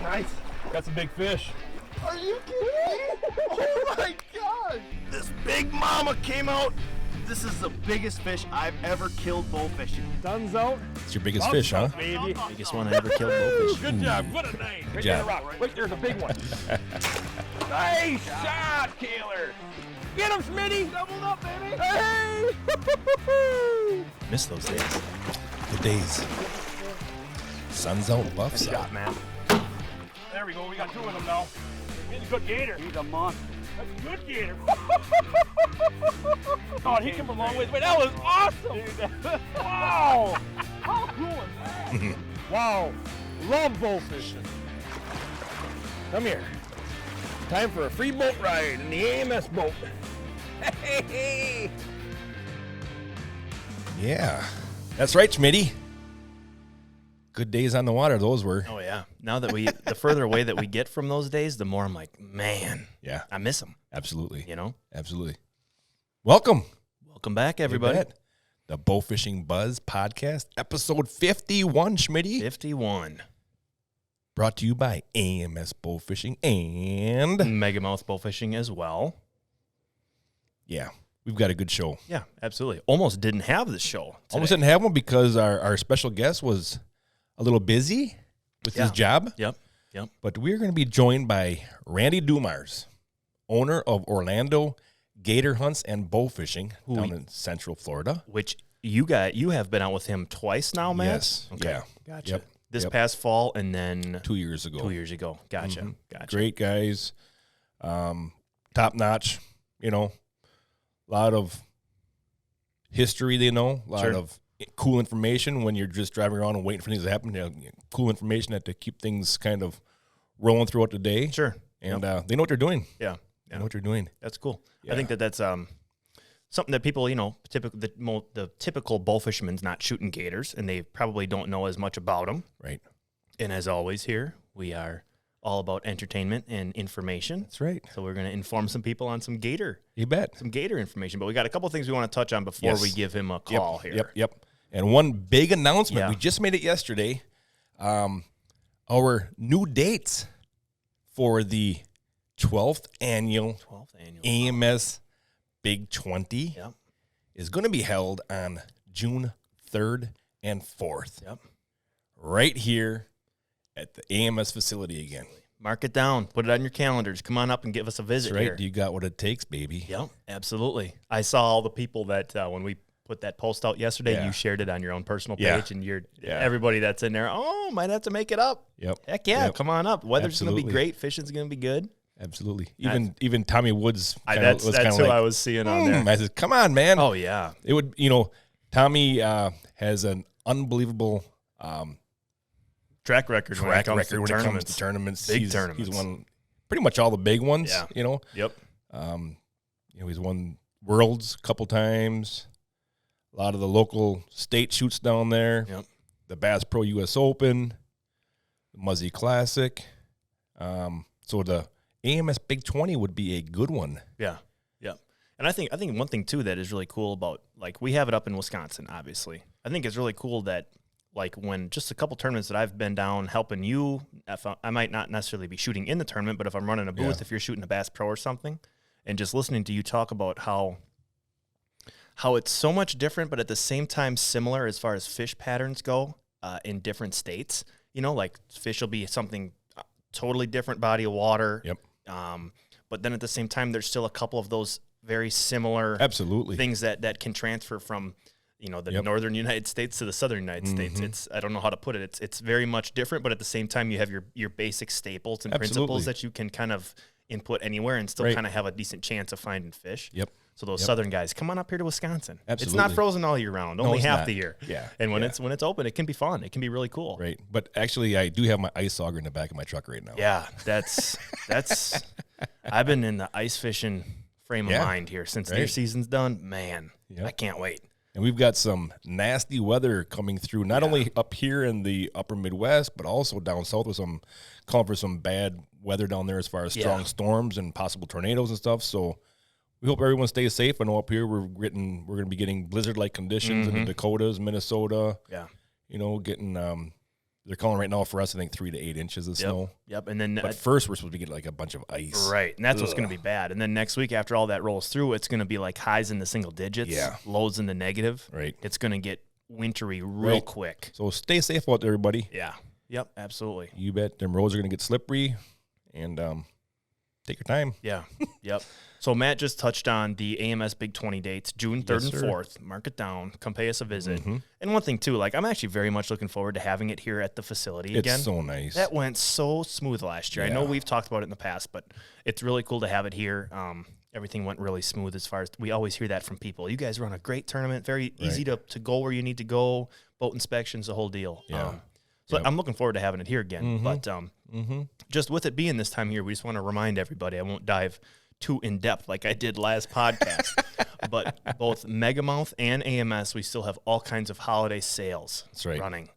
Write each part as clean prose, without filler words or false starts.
Nice. Got some big fish. Are you kidding me? Oh my God! This big mama came out. This is the biggest fish I've ever killed bowfishing. Sun's out. It's your biggest fish, huh? Baby. Biggest one I ever killed bowfishing. Good job. What a night. Right job. there, rock. Wait, there's a big one. Nice shot, Kaler. Get him, Smitty. Doubled up, baby. Hey! Miss those days. Good days. Sun's out, buff's out. Shot, man. There we go. We got two of them now. He's a good gator. He's a monster. That's a good gator. Oh, he came a long ways. Wait, that was awesome. Wow. How cool is that? Wow. Love bowfishing. Come here. Time for a free boat ride in the AMS boat. Hey. Yeah. That's right, Schmitty. Good days on the water, those were. Oh, yeah. Now that the further away that we get from those days, the more I'm like, man, Yeah, I miss them. absolutely. You know? Absolutely. Welcome. Welcome back, everybody. You bet. The Bowfishing Buzz Podcast, episode 51, Schmitty. 51. Brought to you by AMS Bowfishing and... Mega Mouth Bowfishing as well. Yeah, we've got a good show. Yeah, absolutely. Almost didn't have this show today. Almost didn't have one because our special guest was a little busy with his job. Yep. But we're going to be joined by Randy DuMars, owner of Orlando Gator Hunts and Bowfishing down in Central Florida. Which you have been out with him twice now, Matt? Yes. Okay. Yeah. Gotcha. Yep. This past fall and then 2 years ago. 2 years ago. Gotcha. Gotcha. Great guys. Top notch, a lot of history they know, a lot of cool information when you're just driving around and waiting for things to happen. Cool information that to keep things kind of rolling throughout the day. Sure. And they know what they're doing. Yeah. They know what they're doing. That's cool. Yeah. I think that's something that people, the typical bow fisherman's not shooting gators, and they probably don't know as much about them. Right. And as always here, we are all about entertainment and information. That's right. So we're going to inform some people on some gator information. But we got a couple things we want to touch on before we give him a call here. Yep. And one big announcement. We just made it yesterday. Our new dates for the 12th annual AMS Big 20 is going to be held on June 3rd and 4th. Yep. Right here at the AMS facility again. Mark it down. Put it on your calendars. Come on up and give us a visit. That's right. Here. You got what it takes, baby. Yep, absolutely. I saw all the people that when we put that post out yesterday, you shared it on your own personal page, and everybody that's in there, might have to make it up. Yep. Heck yeah, come on up. Weather's going to be great. Fishing's going to be good. Absolutely. Even Tommy Woods that's who I was seeing on there. I said, come on, man. Oh, yeah. It would, Tommy has an unbelievable track record when it comes to tournaments. Big tournaments. He's won pretty much all the big ones, Yep. He's won Worlds a couple times. A lot of the local state shoots down there. Yep. The Bass Pro US Open, the Muzzy Classic. So the AMS Big 20 would be a good one. Yeah. And I think one thing too that is really cool about, like, we have it up in Wisconsin, obviously. I think it's really cool that, like, when just a couple tournaments that I've been down helping you, I might not necessarily be shooting in the tournament, but if I'm running a booth, if you're shooting a Bass Pro or something, and just listening to you talk about how it's so much different, but at the same time similar as far as fish patterns go in different states. Like fish will be something totally different body of water. Yep. But then at the same time, there's still a couple of those very similar things that can transfer from the northern United States to the southern United States. It's, I don't know how to put it. It's very much different, but at the same time, you have your basic staples and principles that you can kind of input anywhere and still kind of have a decent chance of finding fish. Yep. So those southern guys, come on up here to Wisconsin. Absolutely. It's not frozen all year round, only half the year. Yeah. And when it's open, it can be fun. It can be really cool. Right. But actually, I do have my ice auger in the back of my truck right now. Yeah, that's I've been in the ice fishing frame of mind here since deer season's done. Man, I can't wait. And we've got some nasty weather coming through, not only up here in the upper Midwest, but also down south with some calling for some bad weather down there as far as strong storms and possible tornadoes and stuff. So we hope everyone stays safe. I know up here we're going to be getting blizzard-like conditions in the Dakotas, Minnesota. Yeah. Getting they're calling right now for us, I think 3 to 8 inches of snow. Yep. And then But first, we're supposed to get like a bunch of ice. right, and that's what's going to be bad. And then next week, after all that rolls through, it's going to be like highs in the single digits, lows in the negative. Right. It's going to get wintry real quick. So stay safe out there, everybody. Yeah. Yep. Absolutely. You bet. Them roads are going to get slippery, and take your time. Yeah. Yep. So Matt just touched on the AMS Big 20 dates, June 3rd and 4th. Mark it down. Come pay us a visit. And one thing, too, like I'm actually very much looking forward to having it here at the facility again. It's so nice. That went so smooth last year. I know we've talked about it in the past, but it's really cool to have it here. Everything went really smooth as far as we always hear that from people. You guys run a great tournament, very easy to go where you need to go, boat inspections, the whole deal. Yeah. So I'm looking forward to having it here again. But just with it being this time of year, we just want to remind everybody, I won't dive too in depth like I did last podcast, but both Megamouth and AMS, we still have all kinds of holiday sales running.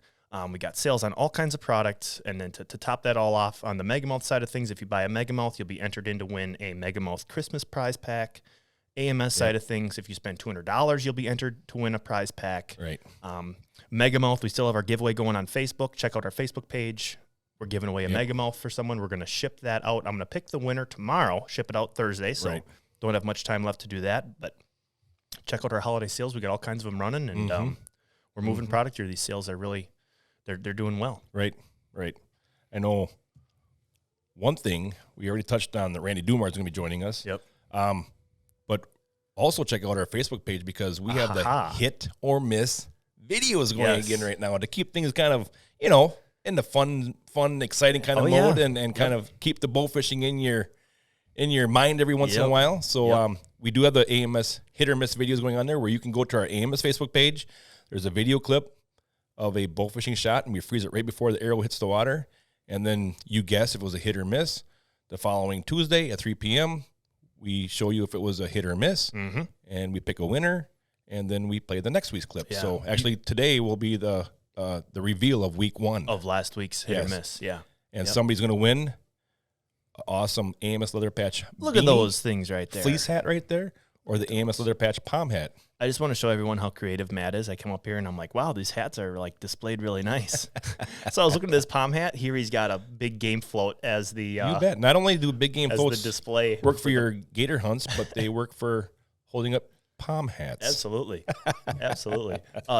We got sales on all kinds of products, and then to top that all off, on the Megamouth side of things, if you buy a Megamouth, you'll be entered in to win a Megamouth Christmas prize pack. AMS side of things, if you spend $200, you'll be entered to win a prize pack. Right. Megamouth, we still have our giveaway going on Facebook. Check out our Facebook page. We're giving away a Megamouth for someone. We're going to ship that out. I'm going to pick the winner tomorrow, ship it out Thursday, so don't have much time left to do that. But check out our holiday sales. We got all kinds of them running, and we're moving product here. These sales are really, they're doing well. Right. I know one thing, we already touched on that Randy DuMars is going to be joining us. Yep. But also check out our Facebook page because we have the hit or miss videos going again right now to keep things kind of, in the fun, exciting kind of mode and kind of keep the bow fishing in your mind every once in a while. So we do have the AMS hit or miss videos going on there where you can go to our AMS Facebook page. There's a video clip of a bow fishing shot, and we freeze it right before the arrow hits the water. And then you guess if it was a hit or miss. The following Tuesday at 3 p.m., we show you if it was a hit or miss, and we pick a winner, and then we play the next week's clip. Yeah. So actually today will be the reveal of week 1 of last week's hit or miss. Yeah. And somebody's going to win an awesome AMS leather patch. Look at those things right there. Fleece hat right there, or the AMS leather patch palm hat. I just want to show everyone how creative Matt is. I come up here and I'm like, wow, these hats are like displayed really nice. So I was looking at this palm hat. Here he's got a big game float as the you bet. Not only do big game floats the display work for your gator hunts, but they work for holding up palm hats. Absolutely.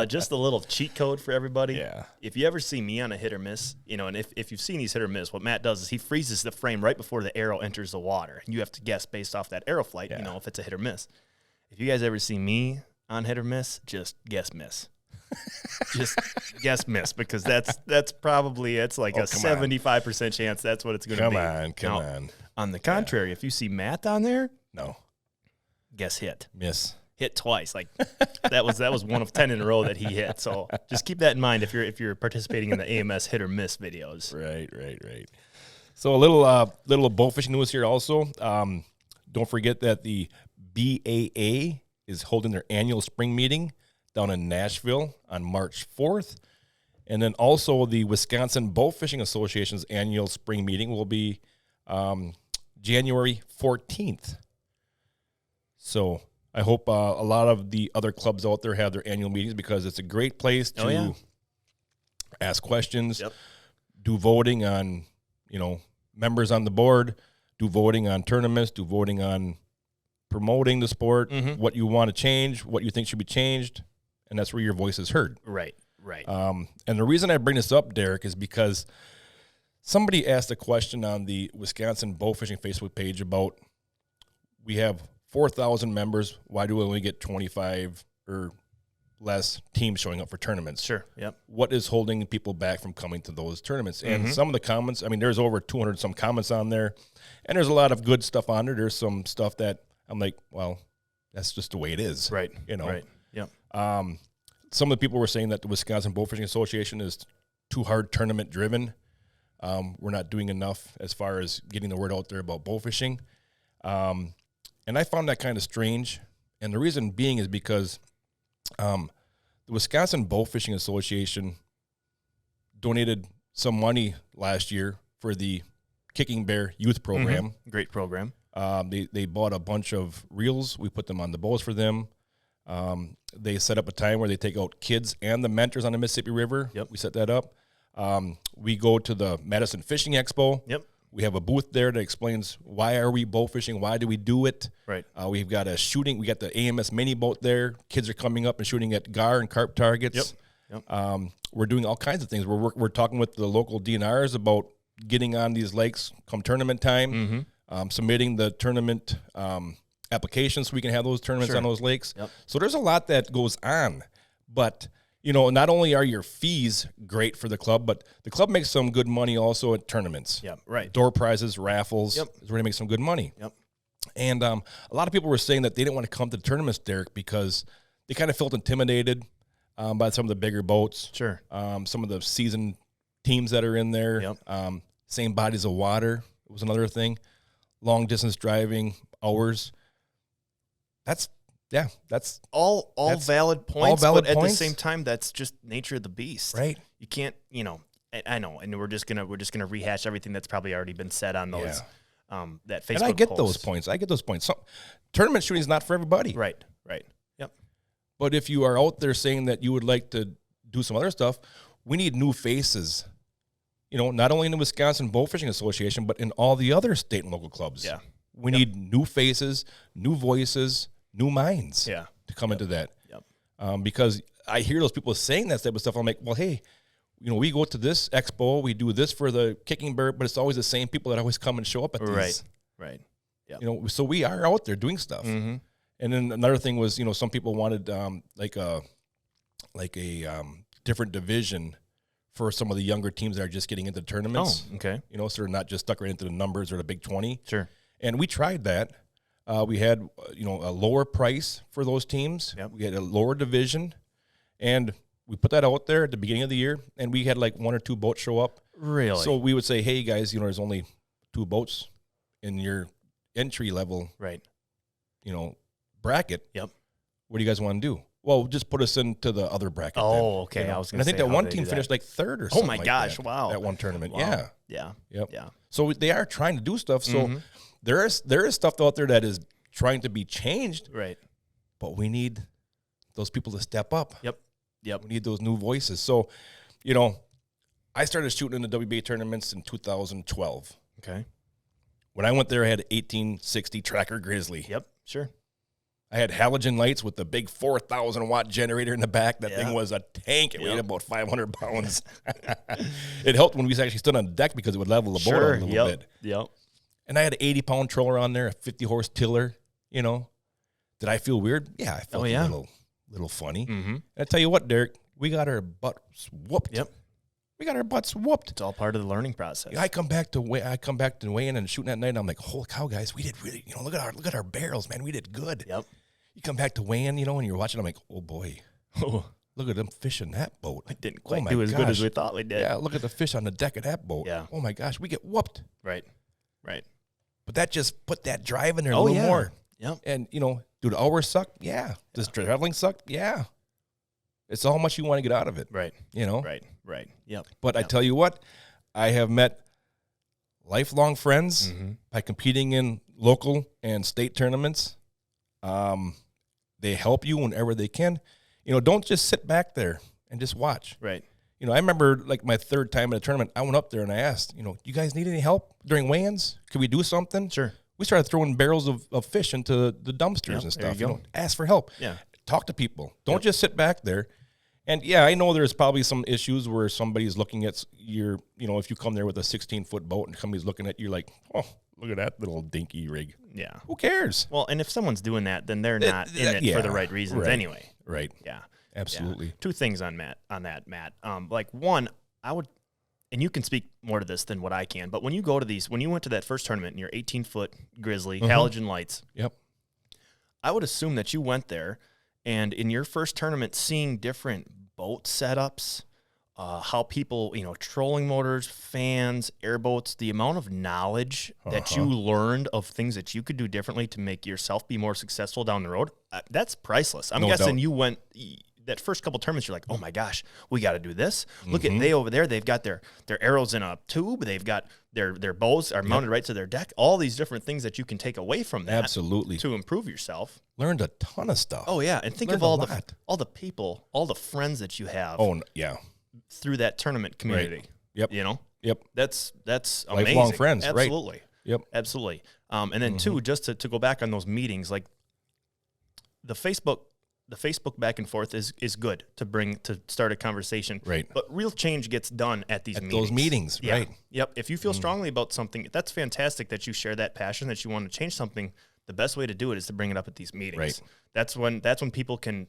Just a little cheat code for everybody. Yeah. If you ever see me on a hit or miss, and if you've seen these hit or miss, what Matt does is he freezes the frame right before the arrow enters the water. And you have to guess based off that arrow flight, if it's a hit or miss. If you guys ever see me on hit or miss, just guess miss. Just guess miss, because that's probably, it's like a 75% chance that's what it's going to be. Come on. On the contrary, if you see Matt on there, no, guess hit. Miss. Hit twice. Like that was one of 10 in a row that he hit. So just keep that in mind if you're participating in the AMS hit or miss videos. Right. So a little bow fishing news here also. Don't forget that the BAA is holding their annual spring meeting down in Nashville on March 4th. And then also the Wisconsin Bow Fishing Association's annual spring meeting will be January 14th. So I hope a lot of the other clubs out there have their annual meetings because it's a great place to ask questions, do voting on, members on the board, do voting on tournaments, do voting on promoting the sport, what you want to change, what you think should be changed, and that's where your voice is heard. Right. And the reason I bring this up, Derek, is because somebody asked a question on the Wisconsin Bow Fishing Facebook page about, we have 4,000 members, why do we only get 25 or less teams showing up for tournaments? Sure, yep. What is holding people back from coming to those tournaments? And some of the comments, there's over 200 some comments on there, and there's a lot of good stuff on there. There's some stuff that I'm like, well, that's just the way it is. Right. Right. Yep. Some of the people were saying that the Wisconsin Bow Fishing Association is too hard tournament driven. We're not doing enough as far as getting the word out there about bow fishing. And I found that kind of strange. And the reason being is because the Wisconsin Bow Fishing Association donated some money last year for the Kicking Bear Youth Program. Great program. They bought a bunch of reels. We put them on the bows for them. They set up a time where they take out kids and the mentors on the Mississippi River. Yep. We set that up. We go to the Madison Fishing Expo. Yep. We have a booth there that explains why are we bow fishing, why do we do it. Right. We've got a shooting. We got the AMS mini boat there. Kids are coming up and shooting at gar and carp targets. Yep. We're doing all kinds of things. We're talking with the local DNRs about getting on these lakes come tournament time, submitting the tournament applications so we can have those tournaments on those lakes. Yep. So there's a lot that goes on. But, you know, not only are your fees great for the club, but the club makes some good money also at tournaments. Yep. Right. Door prizes, raffles. Yep. Is where they make some good money. Yep. And a lot of people were saying that they didn't want to come to the tournaments, Derek, because they kind of felt intimidated by some of the bigger boats. Sure. Some of the seasoned teams that are in there. Yep. Same bodies of water was another thing. Long distance driving, hours. That's all valid points, valid but at points. the same time, that's just nature of the beast. right. You can't, you know, I know, and we're just gonna rehash everything that's probably already been said on those that Facebook. And I get posts. those points. I get those points. Tournament shooting is not for everybody. Right. Yep. But if you are out there saying that you would like to do some other stuff, we need new faces. You know, not only in the Wisconsin Bowfishing Association, but in all the other state and local clubs. Yeah. We need new faces, new voices, new minds Yeah. to come into that. Yep. Because I hear those people saying that type of stuff. I'm like, well, hey, you know, we go to this expo, we do this for the kicking bird, but it's always the same people that always come and show up at these. Right. Yep. You know, so we are out there doing stuff. Mm-hmm. And then another thing was, you know, some people wanted like a different division for some of the younger teams that are just getting into tournaments. Oh, okay. You know, so they're not just stuck right into the numbers or the Big 20. Sure. And we tried that. We had, you know, a lower price for those teams. Yep. We had a lower division. And we put that out there at the beginning of the year. And we had like 1 or 2 boats show up. Really? So we would say, hey, guys, you know, there's only 2 boats in your entry level, right. you know, bracket. Yep. What do you guys want to do? Well, just put us into the other bracket. Oh, then, okay. you know? I was And going I to say, think that how one they team do finished that. like 3rd or Oh something. my like gosh! that, Wow. That one tournament. Wow. Yeah. Yeah. Yep. Yeah. So they are trying to do stuff. So there is stuff out there that is trying to be changed, Right. but we need those people to step up. Yep. We need those new voices. So, you know, I started shooting in the WBA tournaments in 2012. Okay. When I went there, I had 1860 Tracker Grizzly. Yep. Sure. I had halogen lights with the big 4,000 watt generator in the back. That Yeah. thing was a tank. It weighed Yep. about 500 pounds. It helped when we actually stood on the deck because it would level the boat out a little Yep. bit. Yep. And I had an 80-pound troller on there, a 50-horse tiller, you know. Did I feel weird? Yeah, I felt yeah. a little funny. Mm-hmm. And I tell you what, Derek, we got our butts whooped. Yep. We got our butts whooped. It's all part of the learning process. I come back to weigh in and shooting that night, and I'm like, holy cow, guys, we did really, you know, look at our barrels, man. We did good. Yep. You come back to weigh in, you know, and you're watching, I'm like, oh boy, Oh, look at them fishing that boat. it didn't Oh quite my do as good as gosh. we thought we did. Yeah, look at the fish on the deck of that boat. Yeah. Oh my gosh, we get whooped. Right. Right. But that just put that drive in there a Oh, little yeah. more. Yep. And, you know, do the hours suck? Yeah. Does traveling suck? Yeah. It's how much you want to get out of it, Right. you know? Right. Right. Yep. But I Yep. tell you what, I have met lifelong friends Mm-hmm. by competing in local and state tournaments. They help you whenever they can. You know, don't just sit back there and just watch. Right. You know, I remember like my 3rd time in a tournament, I went up there and I asked, you know, you guys need any help during weigh-ins? Could we do something? Sure. We started throwing barrels of fish into the dumpsters Yep, and there you stuff. You go. know, ask for help. Yeah. Talk to people. Don't just sit back there. And yeah, I know there's probably some issues where somebody's looking at your, you know, if you come there with a 16-foot boat and somebody's looking at you like, oh, look at that little dinky rig. Yeah. Who cares? Well, and if someone's doing that, then they're not in it for the right reasons right. anyway. Right. Yeah. Absolutely. Yeah. 2 things on that, Matt. Like one, I would, and you can speak more to this than what I can, but when you go to these, when you went to that first tournament in your 18-foot Grizzly, halogen lights, Yep. I would assume that you went there and in your first tournament seeing different boat setups, how people, you know, trolling motors, fans, airboats, the amount of knowledge that you learned of things that you could do differently to make yourself be more successful down the road, that's priceless. I'm No guessing doubt. you went that first couple tournaments, you're like, oh my gosh, we got to do this. Look at they over there. They've got their arrows in a tube. They've got their bows are mounted right to their deck. All these different things that you can take away from that Absolutely. to improve yourself. Learned a ton of stuff. Oh yeah, and think Learned of a all lot. the people, all the friends that you have. Oh, yeah. through that tournament community. Yep. You know? Yep. That's amazing. Lifelong friends, right. Absolutely. Yep. Absolutely. And then two, just to go back on those meetings, like the Facebook back and forth is good to start a conversation. Right. But real change gets done at these meetings. Those meetings, Yeah. right. Yep. If you feel strongly about something, that's fantastic that you share that passion, that you want to change something. The best way to do it is to bring it up at these meetings. Right. That's when people can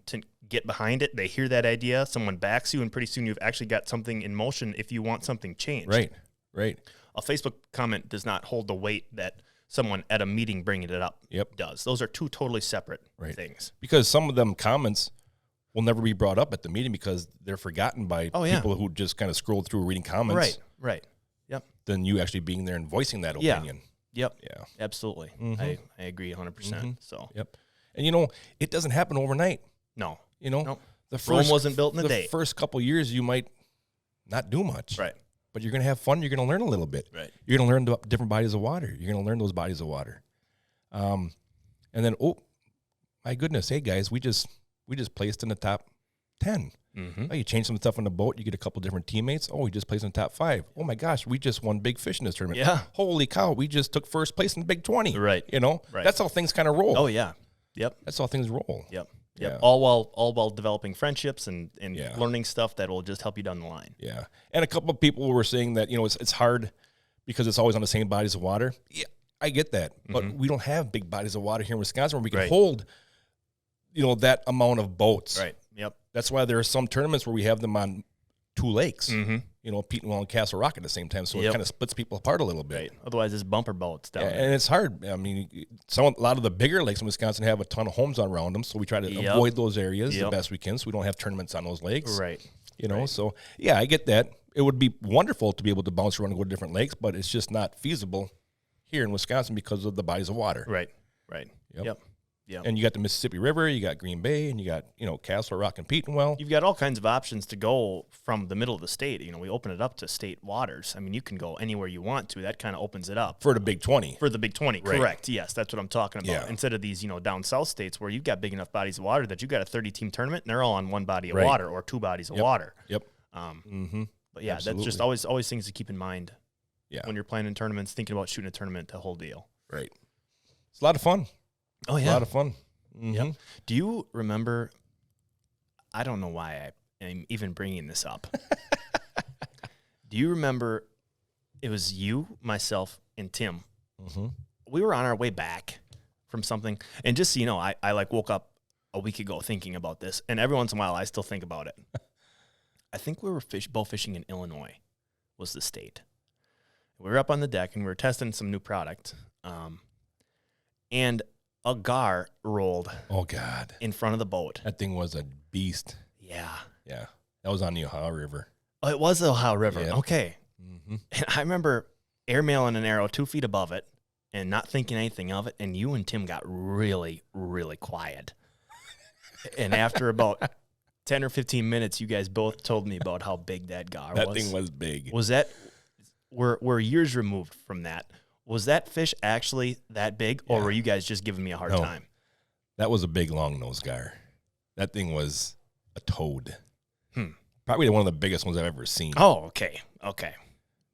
get behind it. They hear that idea, someone backs you, and pretty soon you've actually got something in motion if you want something changed. Right. Right. A Facebook comment does not hold the weight that someone at a meeting bringing it up does. Those are two totally separate things. Because some of them comments will never be brought up at the meeting because they're forgotten by people who just kind of scroll through reading comments. Right. Yep. Than you actually being there and voicing that opinion. Yep. Yeah. Absolutely. I agree 100%. So. Yep. And it doesn't happen overnight. No. The Rome wasn't built in a the day. first couple years you might not do much. Right. But you're going to have fun. You're going to learn a little bit. Right. You're going to learn the different bodies of water. You're going to learn those bodies of water. And then, oh, my goodness. Hey, guys, we just placed in the top 10. Oh, you change some stuff on the boat. You get a couple different teammates. Oh, we just placed in the top 5. Oh, my gosh, we just won big fish in this tournament. Yeah. Holy cow, we just took first place in the Big 20. Right. Right. That's how things kind of roll. Oh, yeah. Yep. That's how things roll. Yep. Yeah. All while developing friendships and Yeah. learning stuff that will just help you down the line. Yeah. And a couple of people were saying that, it's hard because it's always on the same bodies of water. Yeah, I get that. But we don't have big bodies of water here in Wisconsin where we can hold, that amount of boats. Right. Yep. That's why there are some tournaments where we have them on 2 lakes, Petenwell and Castle Rock at the same time. So it kind of splits people apart a little bit. Right. Otherwise, it's bumper boats down there. And it's hard. I mean, a lot of the bigger lakes in Wisconsin have a ton of homes around them. So we try to avoid those areas the best we can. So we don't have tournaments on those lakes. Right. So yeah, I get that. It would be wonderful to be able to bounce around and go to different lakes, but it's just not feasible here in Wisconsin because of the bodies of water. Right. Yep. Yeah. And you got the Mississippi River, you got Green Bay, and you got, Castle Rock and Petenwell. You've got all kinds of options to go from the middle of the state. We open it up to state waters. I mean, you can go anywhere you want to. That kind of opens it up. For the Big 20. For the Big 20, Right. correct. Yes, that's what I'm talking about. Yeah. Instead of these, down south states where you've got big enough bodies of water that you've got a 30-team tournament and they're all on one body of Right. water or 2 bodies of water. Yep. But yeah, Absolutely. that's just always things to keep in mind Yeah. when you're planning tournaments, thinking about shooting a tournament, the whole deal. Right. It's a lot of fun. Oh, A lot of fun. Yep. Do you remember? I don't know why I am even bringing this up. Do you remember? It was you, myself, and Tim. We were on our way back from something, and just so you know, I woke up a week ago thinking about this, and every once in a while I still think about it. I think we were bowfishing in Illinois, was the state. We were up on the deck and we were testing some new product, and a gar rolled. Oh, God. In front of the boat. That thing was a beast. Yeah. Yeah. That was on the Ohio River. Oh, it was the Ohio River. Yeah. Okay. And I remember airmailing an arrow 2 feet above it and not thinking anything of it. And you and Tim got really, really quiet. And after about 10 or 15 minutes, you guys both told me about how big that gar was. That thing was big. Was that, we're years removed from that. Was that fish actually that big, or were you guys just giving me a hard time? That was a big long-nosed gar. That thing was a toad. Probably one of the biggest ones I've ever seen. Oh, okay.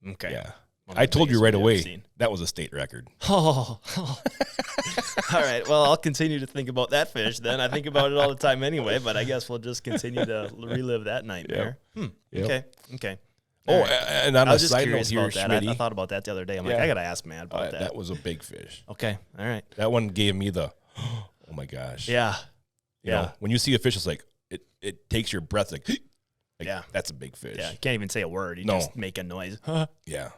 Yeah. One of I the told you biggest right we've ever away, seen. that was a state record. Oh. All right. Well, I'll continue to think about that fish then. I think about it all the time anyway, but I guess we'll just continue to relive that nightmare. Yep. Okay. Oh, All right. and on I a was just side note curious here, about that. I Schmitty, thought about that the other day. I'm like, Yeah. I got to ask Matt about that. that was a big fish. Okay. All right. That one gave me the, oh my gosh. Yeah. You know, when you see a fish, it's like, it takes your breath. Like, Yeah. That's a big fish. Yeah. You can't even say a word. You No. just make a noise. Yeah.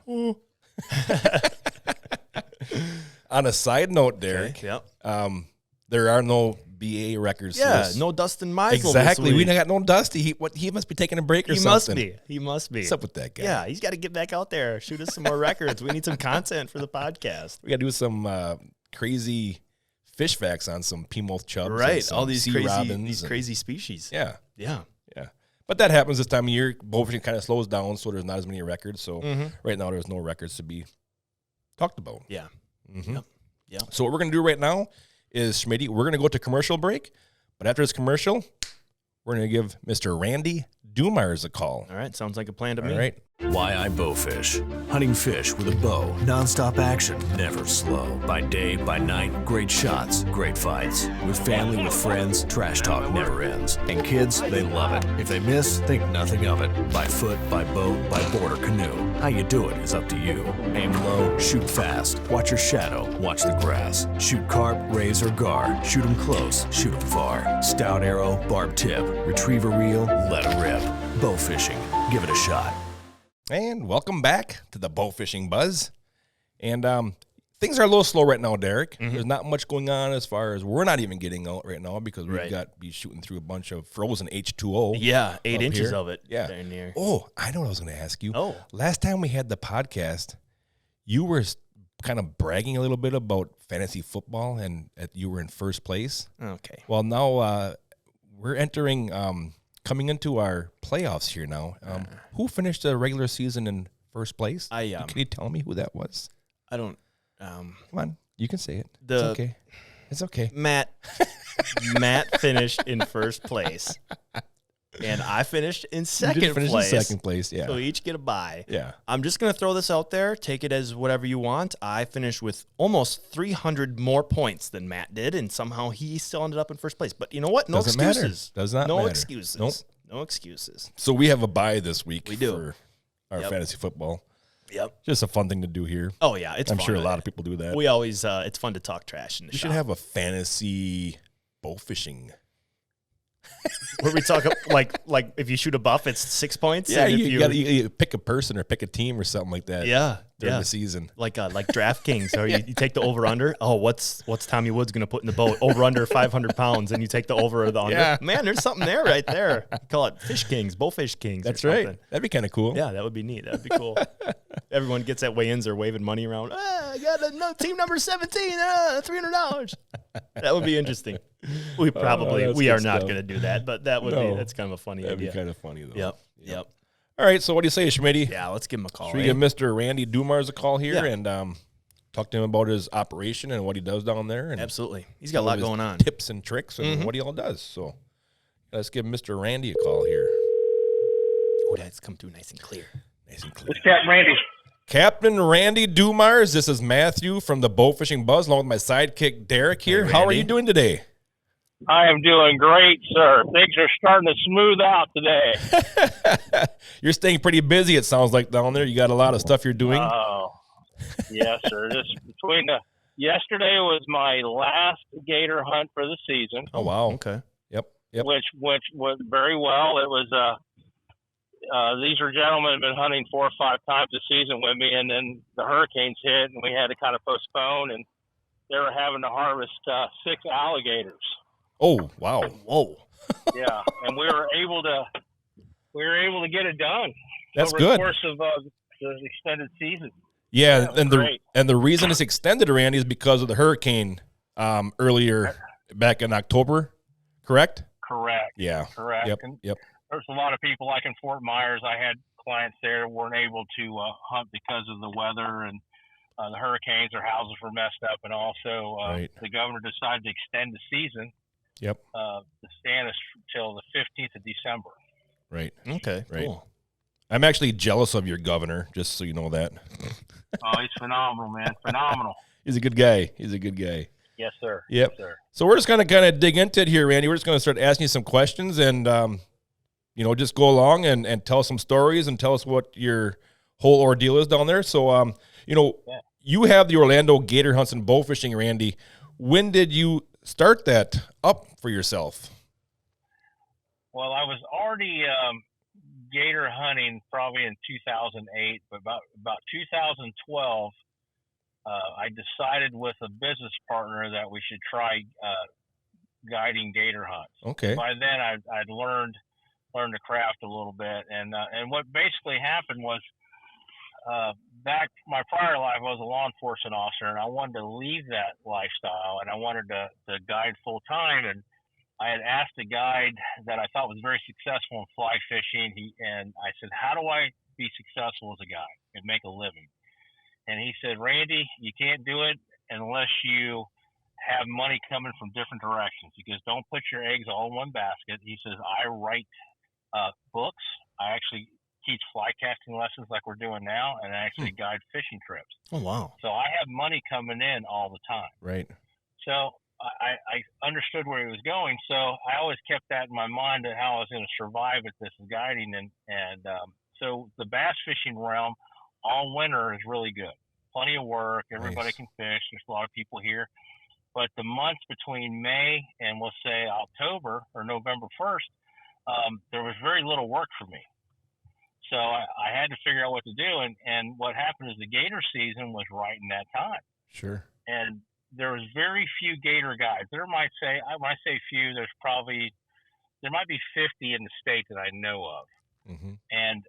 On a side note, Derek, Okay. Yep. there are no BA records. Yeah. this. No Dustin Meisel. Exactly. This We week. got no Dusty. He must be taking a break or He something. He must be. What's up with that guy? Yeah. He's got to get back out there. Shoot us some more records. We need some content for the podcast. We got to do some crazy fish facts on some P-Mouth chubs. and Right. some All these sea crazy, robins these and- crazy species. Yeah. Yeah. Yeah. But that happens this time of year. Bowfishing kind of slows down, so there's not as many records. So right now there's no records to be talked about. Yeah. Mm-hmm. Yep. Yeah. So what we're going to do right now is, Schmitty, we're going to go to commercial break. But after this commercial, we're going to give Mr. Randy DuMars a call. All right, sounds like a plan to me. All right. Why I Bowfish. Hunting fish with a bow. Non-stop action. Never slow. By day, by night. Great shots. Great fights. With family, with friends. Trash talk never ends. And kids, they love it. If they miss, think nothing of it. By foot, by boat, by board or canoe. How you do it is up to you. Aim low. Shoot fast. Watch your shadow. Watch the grass. Shoot carp, rays, or gar. Shoot 'em close. Shoot 'em far. Stout arrow. Barb tip. Retrieve a reel. Let 'em rip. Bow fishing. Give it a shot. And welcome back to the Bowfishing Buzz. And things are a little slow right now, Derek. There's not much going on as far as we're not even getting out right now because we've got to be shooting through a bunch of frozen H2O. Yeah, 8 inches here. of it. Yeah. Down here. Oh, I know what I was going to ask you. Oh. Last time we had the podcast, you were kind of bragging a little bit about fantasy football and that you were in first place. Okay. Well, now we're entering, coming into our playoffs here now. Who finished the regular season in first place? Can you tell me who that was? I don't. Come on, you can say it. It's The- okay. It's okay. Matt finished in first place, and I finished in You second did finish place. in second place. Yeah. So we each get a bye. Yeah. I'm just gonna throw this out there. Take it as whatever you want. I finished with almost 300 more points than Matt did, and somehow he still ended up in first place. But you know what? No Doesn't matter. excuses. Does not No matter. excuses. Nope. No excuses. So we have a bye this week. We do. For our fantasy football. Yep. Just a fun thing to do here. Oh yeah, it's. I'm fun. sure a lot of people do that. We always. It's fun to talk trash in the We shop. should have a fantasy bowfishing. Where we talk like if you shoot a buff, it's 6 points. Yeah, and if you got to pick a person or pick a team or something like that. Yeah, during yeah. the season. Like DraftKings, or you take the over under. Oh, what's Tommy Woods gonna put in the boat? Over under 500 pounds, and you take the over or the under. Yeah. Man, there's something there right there. You call it Fish Kings, Bowfish Kings. That's or right. something. That'd be kind of cool. Yeah, that would be neat. That'd be cool. Everyone gets at weigh-ins or waving money around. I got team number 17, $300. That would be interesting. We probably that's we good are not stuff. going to do that, but that would be No. that's kind of a funny That'd idea. be kind of funny though. Yep. All right. So what do you say, Schmitty? Yeah, let's give him a call. Should we eh? give Mr. Randy DuMars a call here Yeah. and talk to him about his operation and what he does down there? And Absolutely. He's got a some lot of his going on. Tips and tricks and what he all does. So let's give Mr. Randy a call here. Oh, that's come through nice and clear. Nice and clear. Captain Randy. Captain Randy DuMars, this is Matthew from the Bowfishing Buzz, along with my sidekick Derek here. Hey, How are Randy. you doing today? I am doing great, sir. Things are starting to smooth out today. You're staying pretty busy, it sounds like, down there. You got a lot of stuff you're doing. Oh, yes, sir. Yesterday was my last gator hunt for the season, Oh, wow. Okay. Yep. which went very well. It was these are gentlemen who've been hunting 4 or 5 times a season with me, and then the hurricanes hit, and we had to kind of postpone, and they were having to harvest 6 alligators. Oh, wow. Whoa. Yeah, and we were able to get it done. That's over good. the course of the extended season. Yeah, Yeah, and great. the reason it's extended, Randy, is because of the hurricane earlier back in October, correct? Correct. Yeah. Correct. Yep. And Yep. there's a lot of people, like in Fort Myers, I had clients there that weren't able to hunt because of the weather and the hurricanes. Their houses were messed up, and also Right. the governor decided to extend the season Yep. to stand us till the 15th of December. Right. Okay. Right. Cool. I'm actually jealous of your governor, just so you know that. Oh, he's phenomenal, man. Phenomenal. He's a good guy. He's a good guy. Yes, sir. Yep. Yes, sir. So we're just going to kind of dig into it here, Randy. We're just going to start asking you some questions and, just go along and tell some stories and tell us what your whole ordeal is down there. So, you have the Orlando Gator hunts and bowfishing, Randy. When did you start that up for yourself? Well, I was already gator hunting probably in 2008, but about 2012, I decided with a business partner that we should try guiding gator hunts. Okay. By then, I'd learned the craft a little bit, and what basically happened was back my prior life, I was a law enforcement officer, and I wanted to leave that lifestyle, and I wanted to guide full time. And I had asked a guide that I thought was very successful in fly fishing. And I said, "How do I be successful as a guide and make a living?" And he said, "Randy, you can't do it unless you have money coming from different directions. Because don't put your eggs all in one basket." He says, "I write books. I actually teach fly casting lessons like we're doing now, and I actually guide fishing trips. Oh, wow. So I have money coming in all the time. Right. So I understood where he was going. So I always kept that in my mind of how I was going to survive at this guiding. So the bass fishing realm all winter is really good. Plenty of work. Everybody Nice. can fish. There's a lot of people here. But the months between May and we'll say October or November 1st, there was very little work for me. So I had to figure out what to do. And what happened is the gator season was right in that time. Sure. And there was very few gator guides. When I say few, there might be 50 in the state that I know of. Mm-hmm. And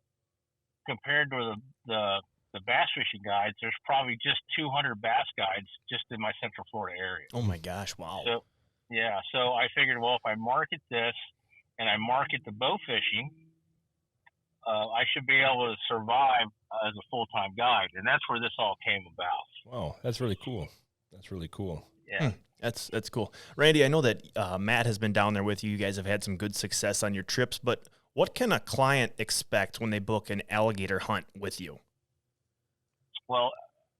compared to the bass fishing guides, there's probably just 200 bass guides just in my Central Florida area. Oh my gosh! Wow. So I figured, well, if I market this and I market the bow fishing, I should be able to survive as a full-time guide, and that's where this all came about. Wow, that's really cool. That's really cool. Yeah. That's cool. Randy, I know that Matt has been down there with you. You guys have had some good success on your trips, but what can a client expect when they book an alligator hunt with you? Well,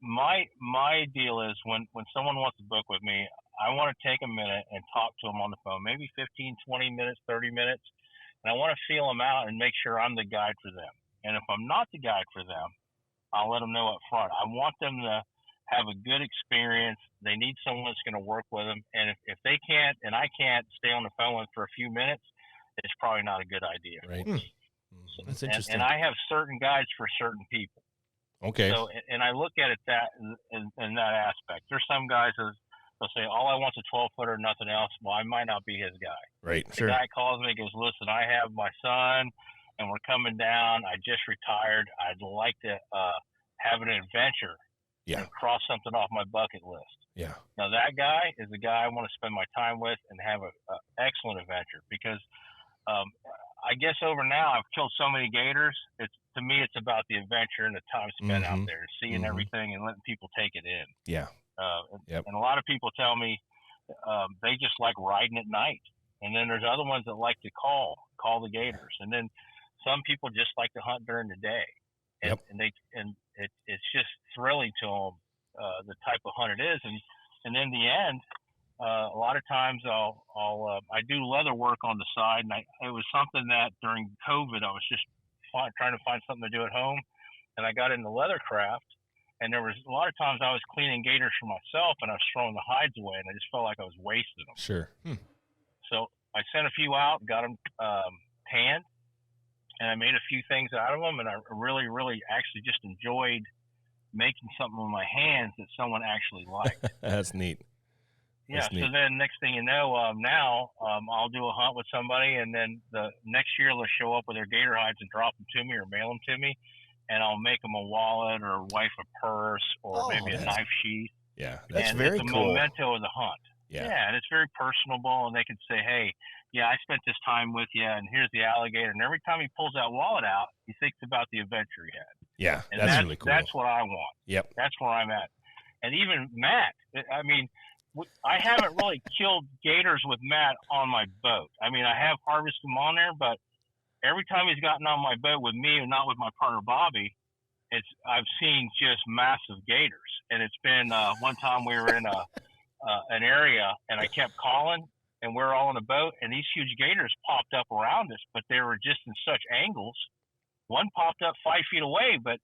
my deal is when someone wants to book with me, I want to take a minute and talk to them on the phone, maybe 15, 20 minutes, 30 minutes, and I want to feel them out and make sure I'm the guide for them. And if I'm not the guide for them, I'll let them know up front. I want them to have a good experience. They need someone that's going to work with them. And if they can't and I can't stay on the phone with them for a few minutes, it's probably not a good idea. Right. Mm-hmm. That's interesting. And I have certain guides for certain people. Okay. So, and I look at it that in that aspect. There's some guys they'll say, all I want's a 12-footer, nothing else. Well, I might not be his guy. Right. The guy calls me and goes, listen, I have my son and we're coming down. I just retired. I'd like to have an adventure. Yeah. And cross something off my bucket list. Yeah. Now that guy is the guy I want to spend my time with and have an excellent adventure because I guess over now I've killed so many gators. To me it's about the adventure and the time spent out there, seeing everything and letting people take it in. Yeah. And a lot of people tell me they just like riding at night, and then there's other ones that like to call the gators, and then some people just like to hunt during the day. And, it's just thrilling to them, the type of hunt it is. And in the end, a lot of times I do leather work on the side. And it was something that during COVID, I was just trying to find something to do at home. And I got into leather craft. And there was a lot of times I was cleaning gators for myself and I was throwing the hides away. And I just felt like I was wasting them. Sure. So I sent a few out, got them tanned. And I made a few things out of them, and I really, really actually just enjoyed making something with my hands that someone actually liked. That's neat. Yeah. So then next thing you know, now I'll do a hunt with somebody, and then the next year they'll show up with their gator hides and drop them to me or mail them to me, and I'll make them a wallet or wife a purse or maybe a knife sheath. Yeah. That's and very it's a cool. memento of the hunt. Yeah. And it's very personable, and they can say, hey, yeah, I spent this time with you, and here's the alligator. And every time he pulls that wallet out, he thinks about the adventure he had. Yeah, And that's really cool. That's what I want. Yep. That's where I'm at. And even Matt, I mean, I haven't really killed gators with Matt on my boat. I mean, I have harvested them on there, but every time he's gotten on my boat with me and not with my partner Bobby, I've seen just massive gators. And it's been one time we were in an area, and I kept calling, and we're all in a boat, and these huge gators popped up around us, but they were just in such angles. One popped up 5 feet away, but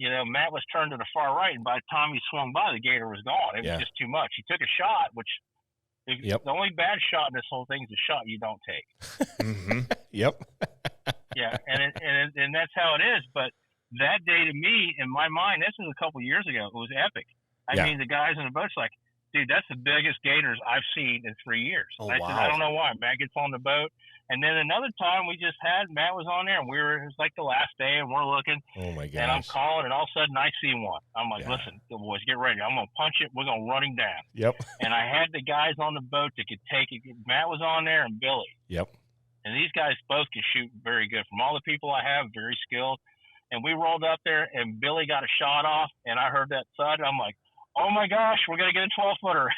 Matt was turned to the far right, and by the time he swung by, the gator was gone. It was just too much. He took a shot, which the only bad shot in this whole thing is a shot you don't take. Yep. Yeah, and that's how it is. But that day, to me, in my mind, this was a couple years ago. It was epic. I mean, the guys in the boat's like, dude, that's the biggest gators I've seen in 3 years. Oh, I said, I don't know why. Matt gets on the boat. And then another time Matt was on there, and it was like the last day, and we're looking. Oh, my gosh. And I'm calling, and all of a sudden I see one. I'm like, listen, boys, get ready. I'm going to punch it. We're going to run him down. Yep. And I had the guys on the boat that could take it. Matt was on there and Billy. Yep. And these guys both can shoot very good. From all the people I have, very skilled. And we rolled up there, and Billy got a shot off, and I heard that thud. I'm like, oh my gosh, we're gonna get a 12-footer.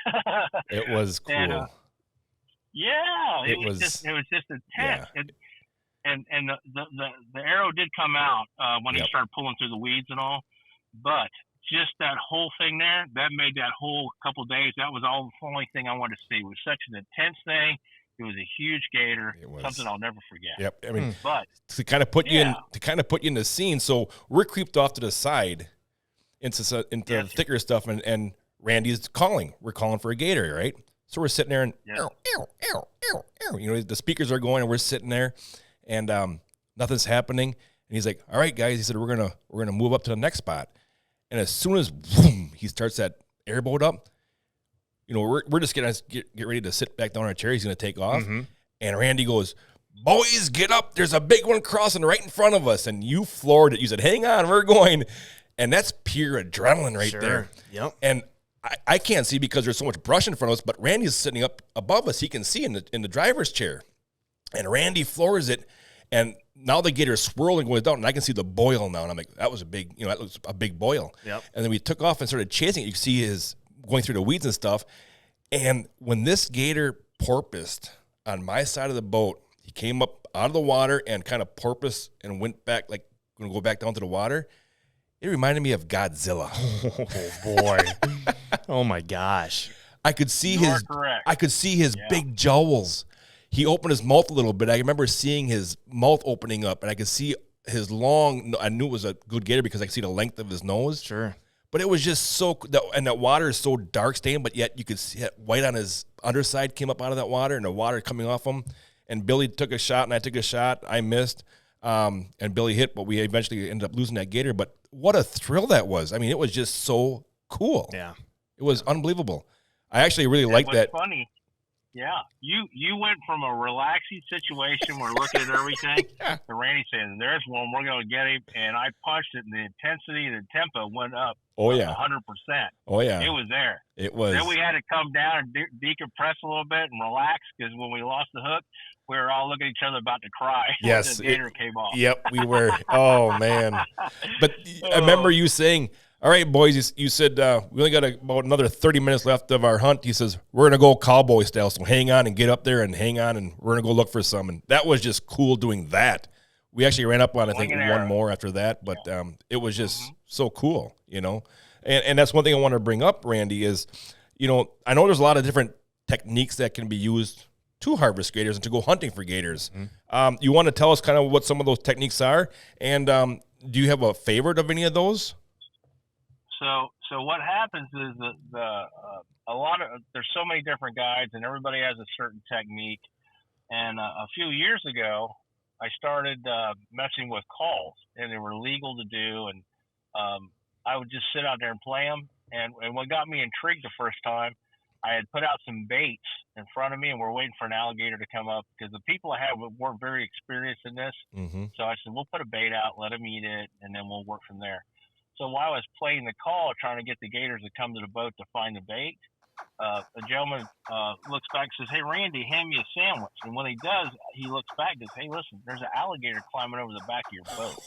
It was cool. And, it was just intense. Yeah. and the arrow did come out when he started pulling through the weeds and all, but just that whole thing there, that made that whole couple days. That was all the only thing I wanted to see. It was such an intense thing. It was a huge gator, something I'll never forget. Yep. I mean, but to kind of put you in the scene. So we're creeped off to the side into the thicker stuff, and Randy's calling. We're calling for a gator, right? So we're sitting there and the speakers are going, and we're sitting there, and nothing's happening. And he's like, "All right, guys," he said, "We're gonna move up to the next spot." And as soon as he starts that airboat up, we're just gonna get ready to sit back down on our chair. He's gonna take off, and Randy goes, "Boys, get up! There's a big one crossing right in front of us." And you floored it. You said, "Hang on, we're going," and that's pure adrenaline right there. Yep. And I can't see because there's so much brush in front of us, but Randy's sitting up above us. He can see in the driver's chair, and Randy floors it, and now the gator's swirling going down, and I can see the boil now, and I'm like, that was a big boil. Yep. And then we took off and started chasing it. You see his going through the weeds and stuff, and when this gator porpoised on my side of the boat, he came up out of the water and kind of porpoised and went back, like going to go back down to the water. It reminded me of Godzilla. Oh boy! Oh my gosh! I could see his big jowls. He opened his mouth a little bit. I remember seeing his mouth opening up, and I could see his long. I knew it was a good gator because I could see the length of his nose. Sure. But it was just and that water is so dark stained, but yet you could see it white on his underside came up out of that water, and the water coming off him. And Billy took a shot, and I took a shot. I missed, and Billy hit, but we eventually ended up losing that gator. But what a thrill that was! I mean, it was just so cool. Yeah, it was unbelievable. I actually really liked that. Funny. Yeah, you went from a relaxing situation, we're looking at everything, to Randy saying, "There's one, we're going to get him," and I punched it, and the intensity, the tempo went up. Oh yeah, 100%. Oh yeah, it was there. It was. Then we had to come down and decompress a little bit and relax because when we lost the hook, we were all looking at each other about to cry. Yes, the gator came off. Yep, we were. Oh man, but I remember you saying, "All right, boys," you said, "We only got about another 30 minutes left of our hunt." He says, "We're going to go cowboy style, so hang on and get up there and hang on, and we're going to go look for some." And that was just cool doing that. We actually ran up on, I think, one more after that, but it was just so cool, And that's one thing I want to bring up, Randy, is, I know there's a lot of different techniques that can be used to harvest gators and to go hunting for gators. You want to tell us kind of what some of those techniques are? And do you have a favorite of any of those? So what happens is that there's so many different guides and everybody has a certain technique. And a few years ago, I started messing with calls, and they were legal to do. And I would just sit out there and play them. And what got me intrigued the first time, I had put out some baits in front of me, and we're waiting for an alligator to come up because the people I had weren't very experienced in this. So I said, we'll put a bait out, let them eat it, and then we'll work from there. So while I was playing the call, trying to get the gators to come to the boat to find the bait, a gentleman looks back and says, "Hey, Randy, hand me a sandwich." And when he does, he looks back and says, "Hey, listen, there's an alligator climbing over the back of your boat."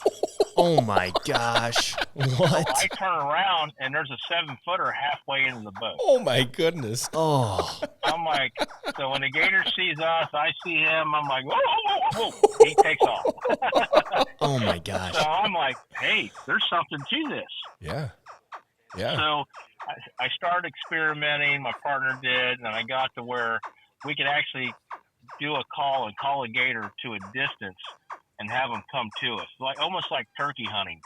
Oh, my gosh. What? So I turn around, and there's a 7-footer halfway into the boat. Oh, my goodness. Oh. I'm like, so when the gator sees us, I see him, I'm like, whoa, whoa, whoa, whoa. He takes off. Oh, my gosh. So I'm like, hey, there's something to this. Yeah. Yeah. So I started experimenting, my partner did, and I got to where we could actually do a call and call a gator to a distance and have them come to us, almost like turkey hunting.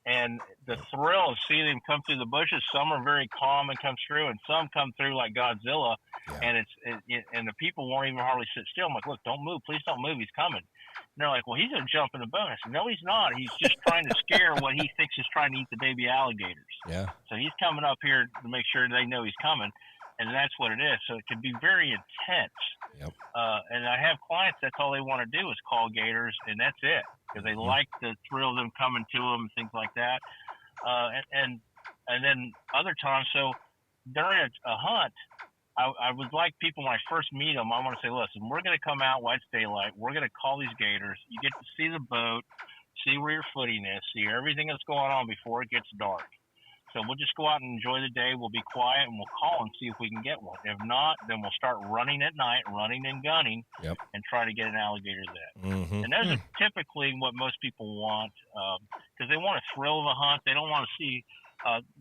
And the thrill of seeing them come through the bushes, some are very calm and come through, and some come through like Godzilla, and and the people won't even hardly sit still. I'm like, look, don't move, please don't move, he's coming. And they're like, well, he's going to jump in the boat. I said, no, he's not. He's just trying to scare what he thinks is trying to eat the baby alligators. Yeah. So he's coming up here to make sure they know he's coming, and that's what it is. So it can be very intense. Yep. And I have clients, that's all they want to do is call gators, and that's it, because they like the thrill of them coming to them and things like that. And then other times, so during a hunt, I would like people, when I first meet them, I want to say, listen, we're going to come out while it's daylight. We're going to call these gators. You get to see the boat, see where your footing is, see everything that's going on before it gets dark. So we'll just go out and enjoy the day. We'll be quiet, and we'll call and see if we can get one. If not, then we'll start running at night, running and gunning, and try to get an alligator then. Mm-hmm. And those are typically what most people want, because they want a thrill of a hunt. They don't want to see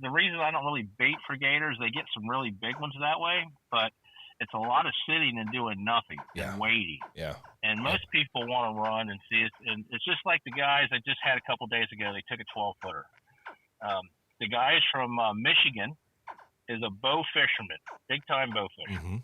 the reason I don't really bait for gators, they get some really big ones that way, but it's a lot of sitting and doing nothing and waiting. Yeah. And most people want to run and see it. And it's just like the guys I just had a couple days ago. They took a 12-footer. The guy is from Michigan, is a bow fisherman, big-time bow fisher. Mm-hmm.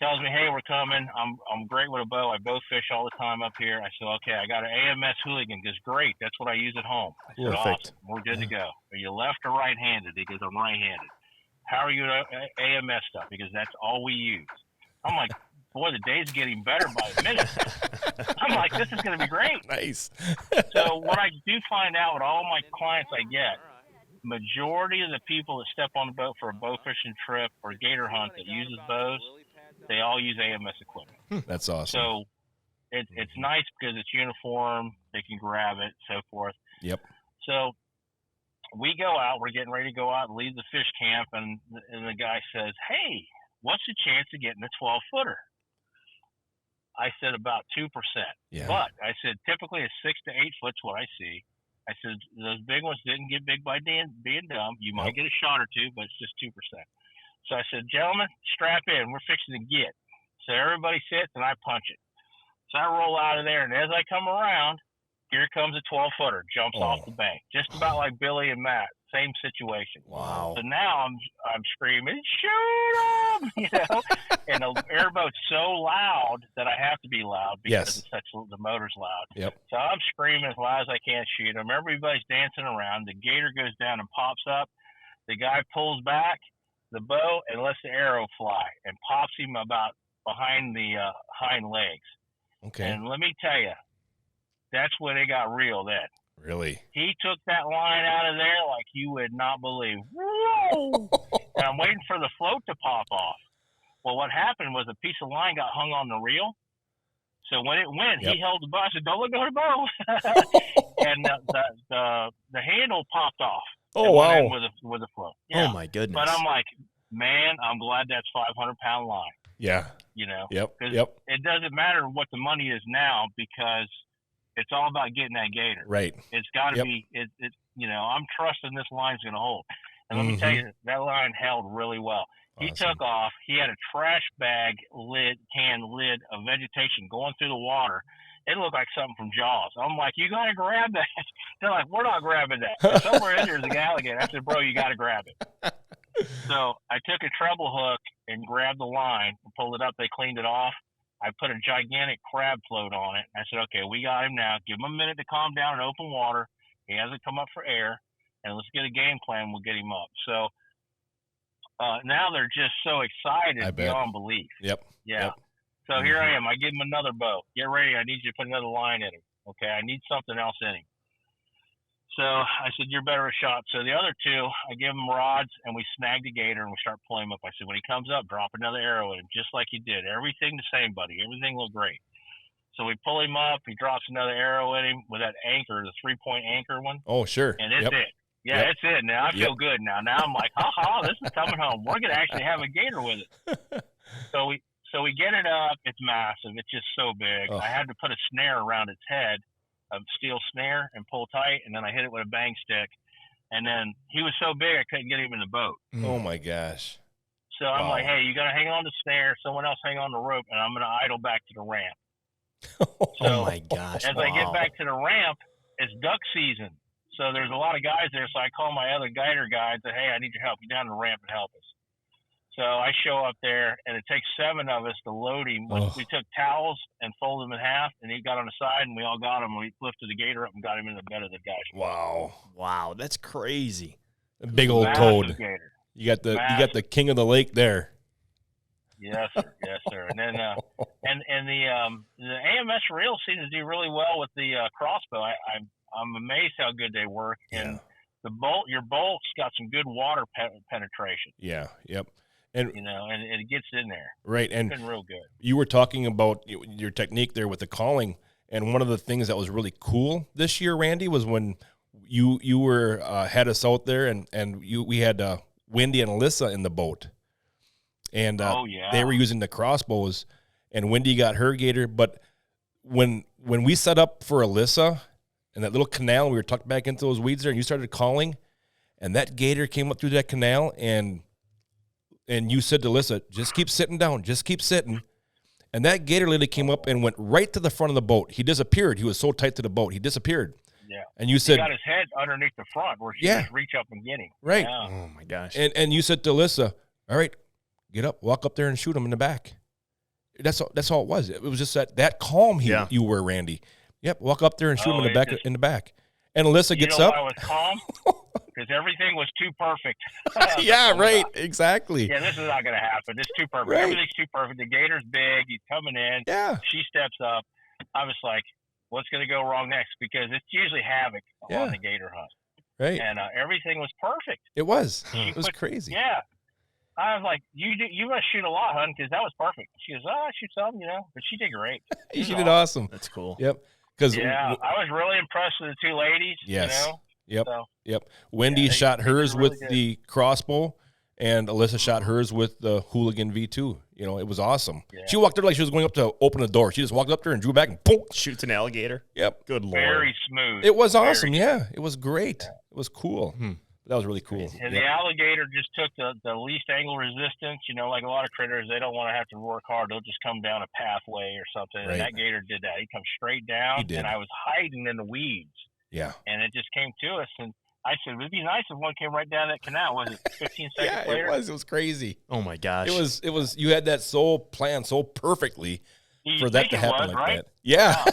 Tells me, hey, we're coming. I'm great with a bow. I bow fish all the time up here. I said, okay, I got an AMS hooligan. He goes, great. That's what I use at home. I said, Perfect. awesome. We're good to go. Are you left or right-handed? He goes, I'm right-handed. How are you at AMS stuff? Because that's all we use. I'm like, boy, the day's getting better by the minute. I'm like, this is going to be great. Nice. So what I do find out with all my clients I get, majority of the people that step on the boat for a bow fishing trip or gator hunt that uses bows, they all use AMS equipment. That's awesome. So it's nice because it's uniform. They can grab it, so forth. Yep. So we go out. We're getting ready to go out and leave the fish camp, and the guy says, hey, what's the chance of getting a 12-footer? I said about 2%. Yeah. But I said typically a 6 to 8 foot's what I see. I said those big ones didn't get big by being dumb. You might get a shot or two, but it's just 2%. So I said, gentlemen, strap in. We're fixing to get. So everybody sits, and I punch it. So I roll out of there, and as I come around, here comes a 12-footer, jumps off the bank, just about like Billy and Matt, same situation. Wow. So now I'm screaming, shoot him, you know, and the airboat's so loud that I have to be loud because the motor's loud. Yep. So I'm screaming as loud as I can, shoot him. Everybody's dancing around. The gator goes down and pops up. The guy pulls back the bow and lets the arrow fly and pops him about behind the hind legs. Okay. And let me tell you, that's when it got real then. Really? He took that line out of there like you would not believe. Whoa! And I'm waiting for the float to pop off. Well, what happened was a piece of line got hung on the reel. So when it went, he held the bow. I said, don't let go of the bow. And the handle popped off. Oh, wow. With a float. Yeah. Oh, my goodness. But I'm like, man, I'm glad that's 500-pound line. Yeah. You know? Yep. Because it doesn't matter what the money is now because it's all about getting that gator. Right. It's got to be, you know, I'm trusting this line's going to hold. And let me tell you, that line held really well. He took off. He had a trash bag can lid of vegetation going through the water. It looked like something from Jaws. I'm like, you got to grab that. They're like, we're not grabbing that. Somewhere in there's an alligator. I said, bro, you got to grab it. So I took a treble hook and grabbed the line and pulled it up. They cleaned it off. I put a gigantic crab float on it. I said, okay, we got him now. Give him a minute to calm down in open water. He hasn't come up for air. And let's get a game plan. We'll get him up. So now they're just so excited beyond belief. Yep. Yeah. Yep. So here I am. I give him another bow. Get ready. I need you to put another line in him. Okay. I need something else in him. So I said, you're better a shot. So the other two, I give him rods, and we snag the gator, and we start pulling him up. I said, when he comes up, drop another arrow at him, just like you did. Everything the same, buddy. Everything looked great. So we pull him up. He drops another arrow at him with that anchor, the 3-point anchor one. Oh, sure. And it's it. Yeah, it's it. Now I feel good now. Now I'm like, this is coming home. We're going to actually have a gator with it. So we get it up. It's massive. It's just so big. I had to put a snare around its head, a steel snare, and pull tight, and then I hit it with a bang stick. And then he was so big I couldn't get him in the boat. Oh, my gosh. So I'm like, hey, you got to hang on the snare, someone else hang on the rope, and I'm going to idle back to the ramp. Oh, my gosh. As I get back to the ramp, it's duck season. So there's a lot of guys there, so I call my other gator guy and say, hey, I need your help. Get down to the ramp and help us. So I show up there, and it takes 7 of us to load him. We took towels and folded him in half, and he got on the side, and we all got him. We lifted the gator up and got him in the bed of the guy. Wow, that's crazy. A big old toad. Gator. You got the king of the lake there. Yes, sir. Yes, sir. And then the AMS reel seems to do really well with the crossbow. I'm amazed how good they work. And your bolt's got some good water penetration. Yeah. Yep. And and it gets in there. Right. And it's been real good. You were talking about your technique there with the calling, and one of the things that was really cool this year, Randy, was when you were had us out there, and we had Wendy and Alyssa in the boat, and they were using the crossbows, and Wendy got her gator. But when we set up for Alyssa and that little canal, we were tucked back into those weeds there, and you started calling, and that gator came up through that canal, and you said to Alyssa, just keep sitting down, just keep sitting. And that gator literally came up and went right to the front of the boat. He disappeared. He was so tight to the boat. He disappeared. Yeah. And you said, he got his head underneath the front where she just reach up and get him. Right. Yeah. Oh my gosh. And you said to Alyssa, all right, get up, walk up there and shoot him in the back. That's all it was. It was just that calm you were, Randy. Yep, walk up there and shoot him in the back. And Alyssa gets up. Why I was calm? Because everything was too perfect. Yeah, right. Exactly. Yeah, this is not going to happen. It's too perfect. Right. Everything's too perfect. The gator's big. He's coming in. Yeah. She steps up. I was like, what's going to go wrong next? Because it's usually havoc on the gator hunt. Right. And everything was perfect. It was. It was crazy. Yeah. I was like, you must shoot a lot, hun, because that was perfect. She goes, I shoot some, but she did great. She did awesome. That's cool. Yep. I was really impressed with the two ladies. Yes. Yep. So, yep. Wendy shot hers with the crossbow, and Alyssa shot hers with the Hooligan V2. It was awesome. Yeah. She walked there like she was going up to open the door. She just walked up there and drew back and boom, shoots an alligator. Yep. Good Lord. Very smooth. It was awesome. Yeah. It was great. Yeah. It was cool. That was really cool. And the alligator just took the least angle resistance. Like a lot of critters, they don't want to have to work hard. They'll just come down a pathway or something. Right. And that gator did that. He comes straight down. He did. And I was hiding in the weeds. Yeah. And it just came to us. And I said, it'd be nice if one came right down that canal. Was it 15 seconds later? It was crazy. Oh my gosh. It was you had that planned so perfectly for that to happen like right? that. Yeah.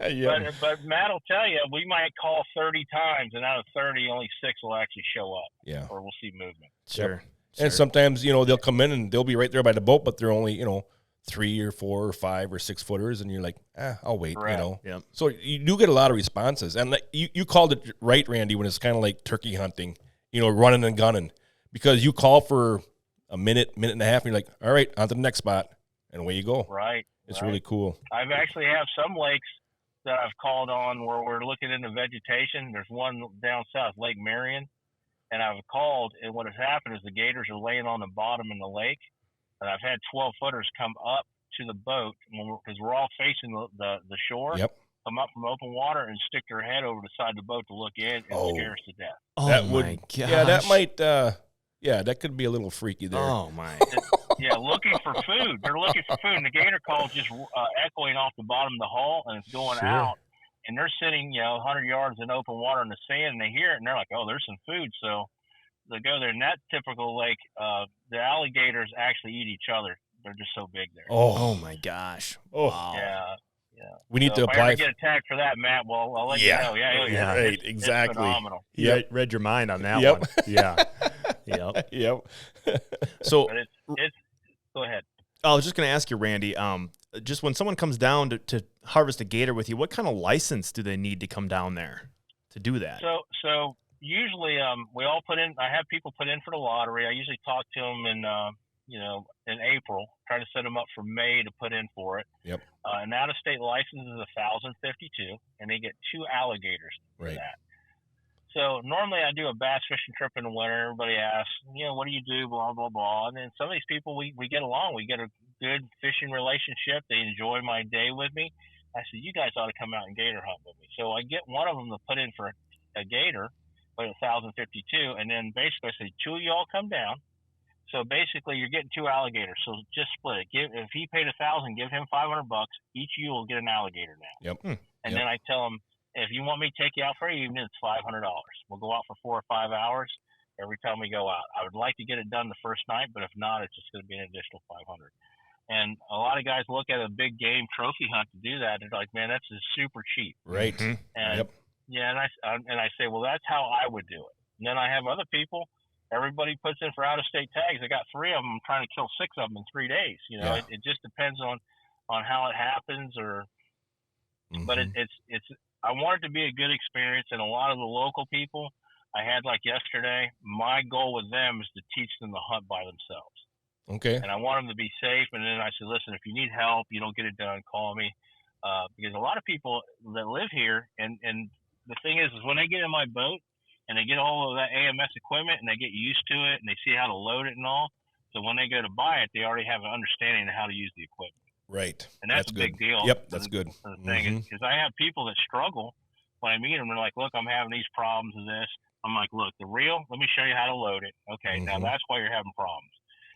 Yeah. But Matt will tell you, we might call 30 times, and out of 30, only 6 will actually show up. Yeah. Or we'll see movement. Sure. And sometimes, they'll come in and they'll be right there by the boat, but they're only, 3 or 4 or 5 or 6 footers, and you're like, I'll wait, Yep. So you do get a lot of responses. And you called it right, Randy, when it's kind of like turkey hunting, running and gunning. Because you call for a minute and a half, and you're like, all right, on to the next spot. And away you go. Right. It's really cool. I've actually have some lakes that I've called on where we're looking into vegetation. There's one down south, Lake Marion, and I've called, and what has happened is the gators are laying on the bottom in the lake, and I've had 12 footers come up to the boat because we're all facing the shore. Yep. Come up from open water and stick their head over the side of the boat to look in and scare us to death. Oh that my gosh. Yeah, that might. That could be a little freaky there. Oh my. Looking for food. They're looking for food, and the gator call is just echoing off the bottom of the hull, and it's going out. And they're sitting, 100 yards in open water in the sand, and they hear it, and they're like, "Oh, there's some food." So they go there. In that typical lake, the alligators actually eat each other. They're just so big there. Oh my gosh. Oh. Wow. Yeah. We need to if apply. I ever get attacked for that, Matt, well, I'll let you know. Yeah. Right. Exactly. It's phenomenal. You read your mind on that one. Yeah. Yep. So but it's go ahead. I was just going to ask you, Randy, just when someone comes down to harvest a gator with you, what kind of license do they need to come down there to do that? So usually we all put in. I have people put in for the lottery. I usually talk to them in April, try to set them up for May to put in for it. Yep. An out-of-state license is $1,052, and they get 2 alligators for that. So normally I do a bass fishing trip in the winter. Everybody asks, what do you do, blah, blah, blah. And then some of these people, we get along. We get a good fishing relationship. They enjoy my day with me. I said, you guys ought to come out and gator hunt with me. So I get one of them to put in for a gator, but $1,052. And then basically I say, 2 of y'all come down. So basically you're getting 2 alligators. So just split it. If he paid $1,000, give him $500. Each of you will get an alligator now. Yep. And then I tell him, if you want me to take you out for an evening, it's $500. We'll go out for 4 or 5 hours every time we go out. I would like to get it done the first night, but if not, it's just going to be an additional $500. And a lot of guys look at a big game trophy hunt to do that. They're like, man, that's just super cheap. Right. And and I say, well, that's how I would do it. And then I have other people. Everybody puts in for out-of-state tags. I got 3 of them. I'm trying to kill 6 of them in 3 days. It just depends on how it happens, or. But it's. I want it to be a good experience, and a lot of the local people I had, like yesterday, my goal with them is to teach them to hunt by themselves. Okay. And I want them to be safe. And then I said, listen, if you need help, you don't get it done, call me. Because a lot of people that live here and the thing is when they get in my boat and they get all of that AMS equipment and they get used to it and they see how to load it and all, so when they go to buy it, they already have an understanding of how to use the equipment. Right. And that's a good. big deal. Yep, that's good. The thing is, because I have people that struggle when I meet them. They're like, "Look, I'm having these problems with this." I'm like, "Look, the reel. Let me show you how to load it. Okay, now that's why you're having problems."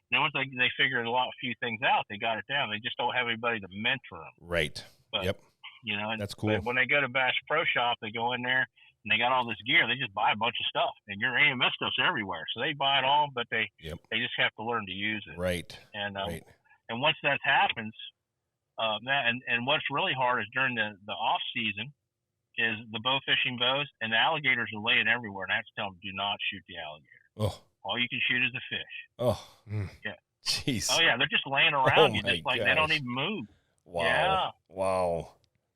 And then once they figure a few things out, they got it down. They just don't have anybody to mentor them. Right. But, yep. You know, that's cool. But when they go to Bass Pro Shop, they go in there and they got all this gear. They just buy a bunch of stuff, and your AMS stuff's everywhere. So they buy it all, but they just have to learn to use it. Right. And and once that happens, and what's really hard is during the off season is the bow fishing bows, and the alligators are laying everywhere. And I have to tell them, do not shoot the alligator. Oh. All you can shoot is the fish. Oh. Yeah. Jeez. Oh yeah, they're just laying around you, just like they don't even move. Wow. Yeah. Wow.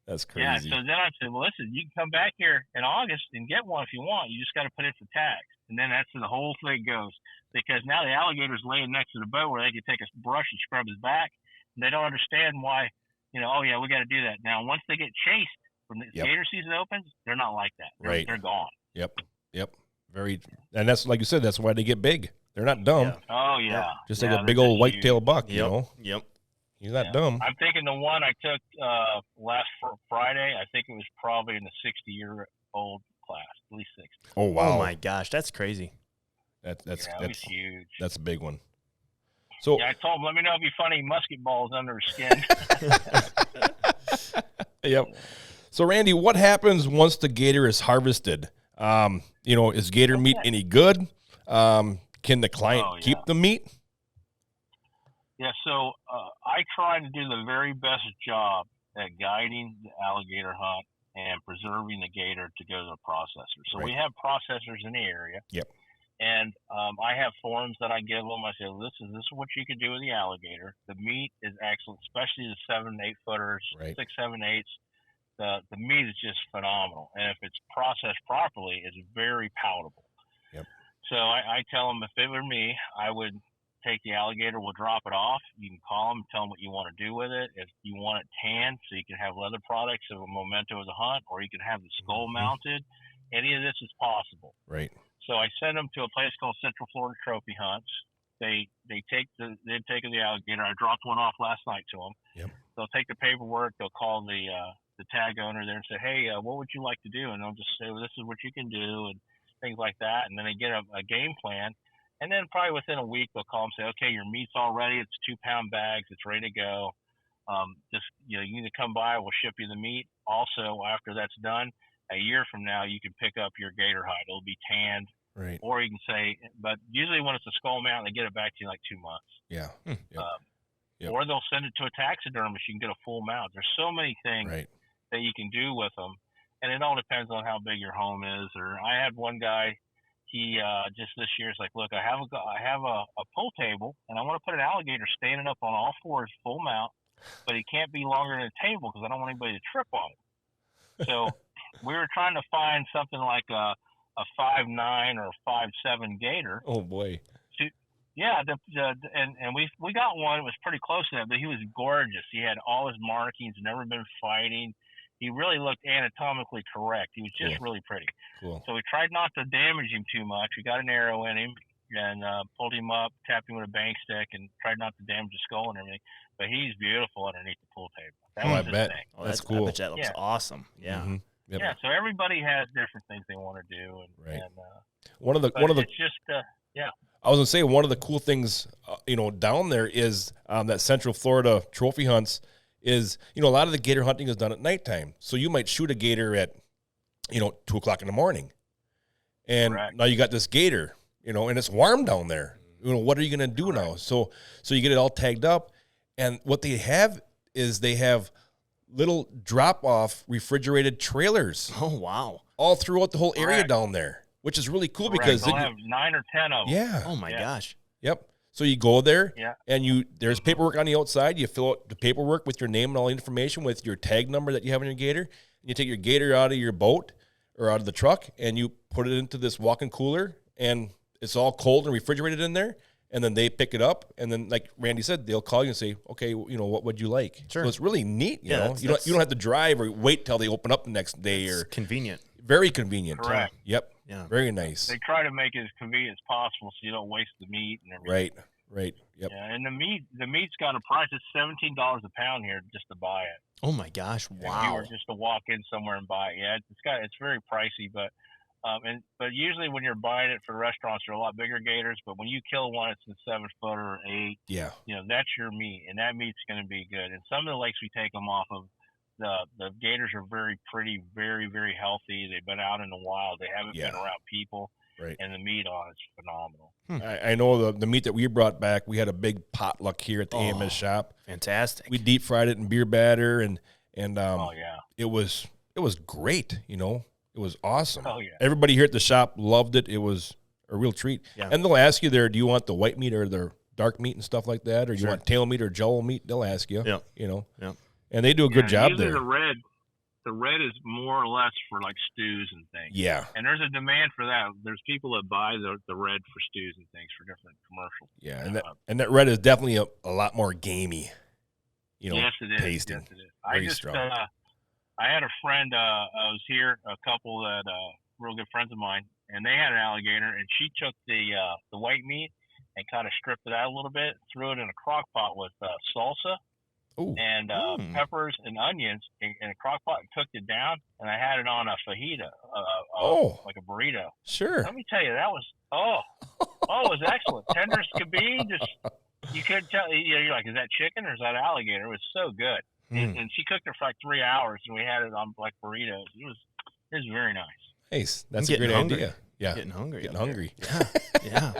That's crazy. Yeah, so then I said, well, listen, you can come back here in August and get one if you want. You just got to put in for tags. And then that's where the whole thing goes. Because now the alligator's laying next to the boat where they can take a brush and scrub his back. And they don't understand why, oh, yeah, we got to do that. Now, once they get chased when the gator season opens, they're not like that. They're gone. Yep. And that's, like you said, that's why they get big. They're not dumb. Yeah. Oh, yeah. Just like a big old whitetail buck, you know? Yep. He's not dumb. I'm thinking the one I took last Friday, I think it was probably in the 60-year-old class, at least 60. Oh, wow. Oh, my gosh. That's crazy. That's huge. That's a big one. So I told him, let me know if you find any musket balls under his skin. Yep. So, Randy, what happens once the gator is harvested? Is gator meat any good? Can the client keep the meat? Yeah, so I try to do the very best job at guiding the alligator hunt and preserving the gator to go to the processor. So we have processors in the area. Yep. And I have forms that I give them. I say, this is what you can do with the alligator. The meat is excellent, especially the 7 8 footers, 6 7 8. The meat is just phenomenal. And if it's processed properly, it's very palatable. Yep. So I tell them if it were me, I would take the alligator, we'll drop it off. You can call them, tell them what you want to do with it. If you want it tanned, so you can have leather products of a memento of the hunt, or you can have the skull mounted. Any of this is possible. Right. So I send them to a place called Central Florida Trophy Hunts. They take the alligator. I dropped one off last night to them. Yep. They'll take the paperwork. They'll call the tag owner there and say, hey, what would you like to do? And they'll just say, well, this is what you can do, and things like that. And then they get a game plan. And then probably within a week, they'll call and say, okay, your meat's all ready. It's 2-pound bags. It's ready to go. You need to come by. We'll ship you the meat. Also, after that's done, a year from now, you can pick up your gator hide. It'll be tanned. Right. Or you can say, but usually when it's a skull mount, they get it back to you in like 2 months. Yeah. Yep. Or they'll send it to a taxidermist. You can get a full mount. There's so many things that you can do with them. And it all depends on how big your home is. Or I had one guy, he just this year is like, look, I have a pool table, and I want to put an alligator standing up on all fours, full mount, but he can't be longer than a table because I don't want anybody to trip on it. So we were trying to find something like a 5'9" or 5'7" gator. Oh boy. Yeah, and we got one. It was pretty close to that, but he was gorgeous. He had all his markings, never been fighting. He really looked anatomically correct. He was just really pretty. Cool. So we tried not to damage him too much. We got an arrow in him and pulled him up, tapped him with a bank stick, and tried not to damage the skull and everything. But he's beautiful underneath the pool table. That was his thing. Oh, that's cool. I bet that looks awesome. Yeah. Mm-hmm. Yep. Yeah. So everybody has different things they want to do, and one of the it's just I was gonna say one of the cool things down there is that Central Florida Trophy Hunts is a lot of the gator hunting is done at nighttime. So you might shoot a gator at 2:00 in the morning, and now you got this gator, and it's warm down there. What are you gonna do now? So you get it all tagged up, and what they have is they have little drop-off refrigerated trailers. Oh wow! All throughout the whole area down there, which is really cool because they'll have 9 or 10 of them. Yeah. Oh my gosh. Yep. So you go there, and there's paperwork on the outside. You fill out the paperwork with your name and all the information with your tag number that you have in your gator. And you take your gator out of your boat or out of the truck, and you put it into this walk-in cooler, and it's all cold and refrigerated in there. And then they pick it up, and then, like Randy said, they'll call you and say, okay, what would you like? Sure. So it's really neat, you know. You don't have to drive or wait till they open up the next day. Or convenient. Very convenient. Correct. Yep. Yeah. Very nice. They try to make it as convenient as possible so you don't waste the meat and everything. Right. Yep. Yeah, and the meat's got a price. It's $17 a pound here just to buy it. Oh my gosh! If you Wow. were just to walk in somewhere and buy it. Yeah, it's very pricey, but usually when you're buying it for restaurants, they're a lot bigger gators. But when you kill one, it's a 7-footer or 8. Yeah. That's your meat, and that meat's going to be good. And some of the lakes we take them off of, the gators are very pretty, very, very healthy. They've been out in the wild. They haven't been around people. Right. And the meat on it's phenomenal. I know the meat that we brought back, we had a big potluck here at the AMS shop. Fantastic. We deep fried it in beer batter and Oh yeah. it was great, It was awesome. Oh yeah. Everybody here at the shop loved it. It was a real treat. Yeah. And they'll ask you there, do you want the white meat or the dark meat and stuff like that, or do you want tail meat or jowl meat? They'll ask you. Yeah. Yeah. And they do a good job usually there. The red is more or less for like stews and things. Yeah. And there's a demand for that. There's people that buy the red for stews and things for different commercials. Yeah, and that red is definitely a lot more gamey. Yes, it is. Tasting. Yes, it is. I strong. I had a friend. I was here. A couple that real good friends of mine, and they had an alligator, and she took the white meat and kind of stripped it out a little bit, threw it in a crock pot with salsa. Ooh. And peppers and onions in a crock pot and cooked it down, and I had it on a fajita, like a burrito. Sure. Let me tell you, that was it was excellent, tender as could be. Just you couldn't tell. You're like, is that chicken or is that alligator? It was so good. And she cooked it for like 3 hours, and we had it on like burritos. It was very nice. Nice. That's I'm a great getting hungry. idea. Yeah. Getting hungry. Getting hungry. Yeah.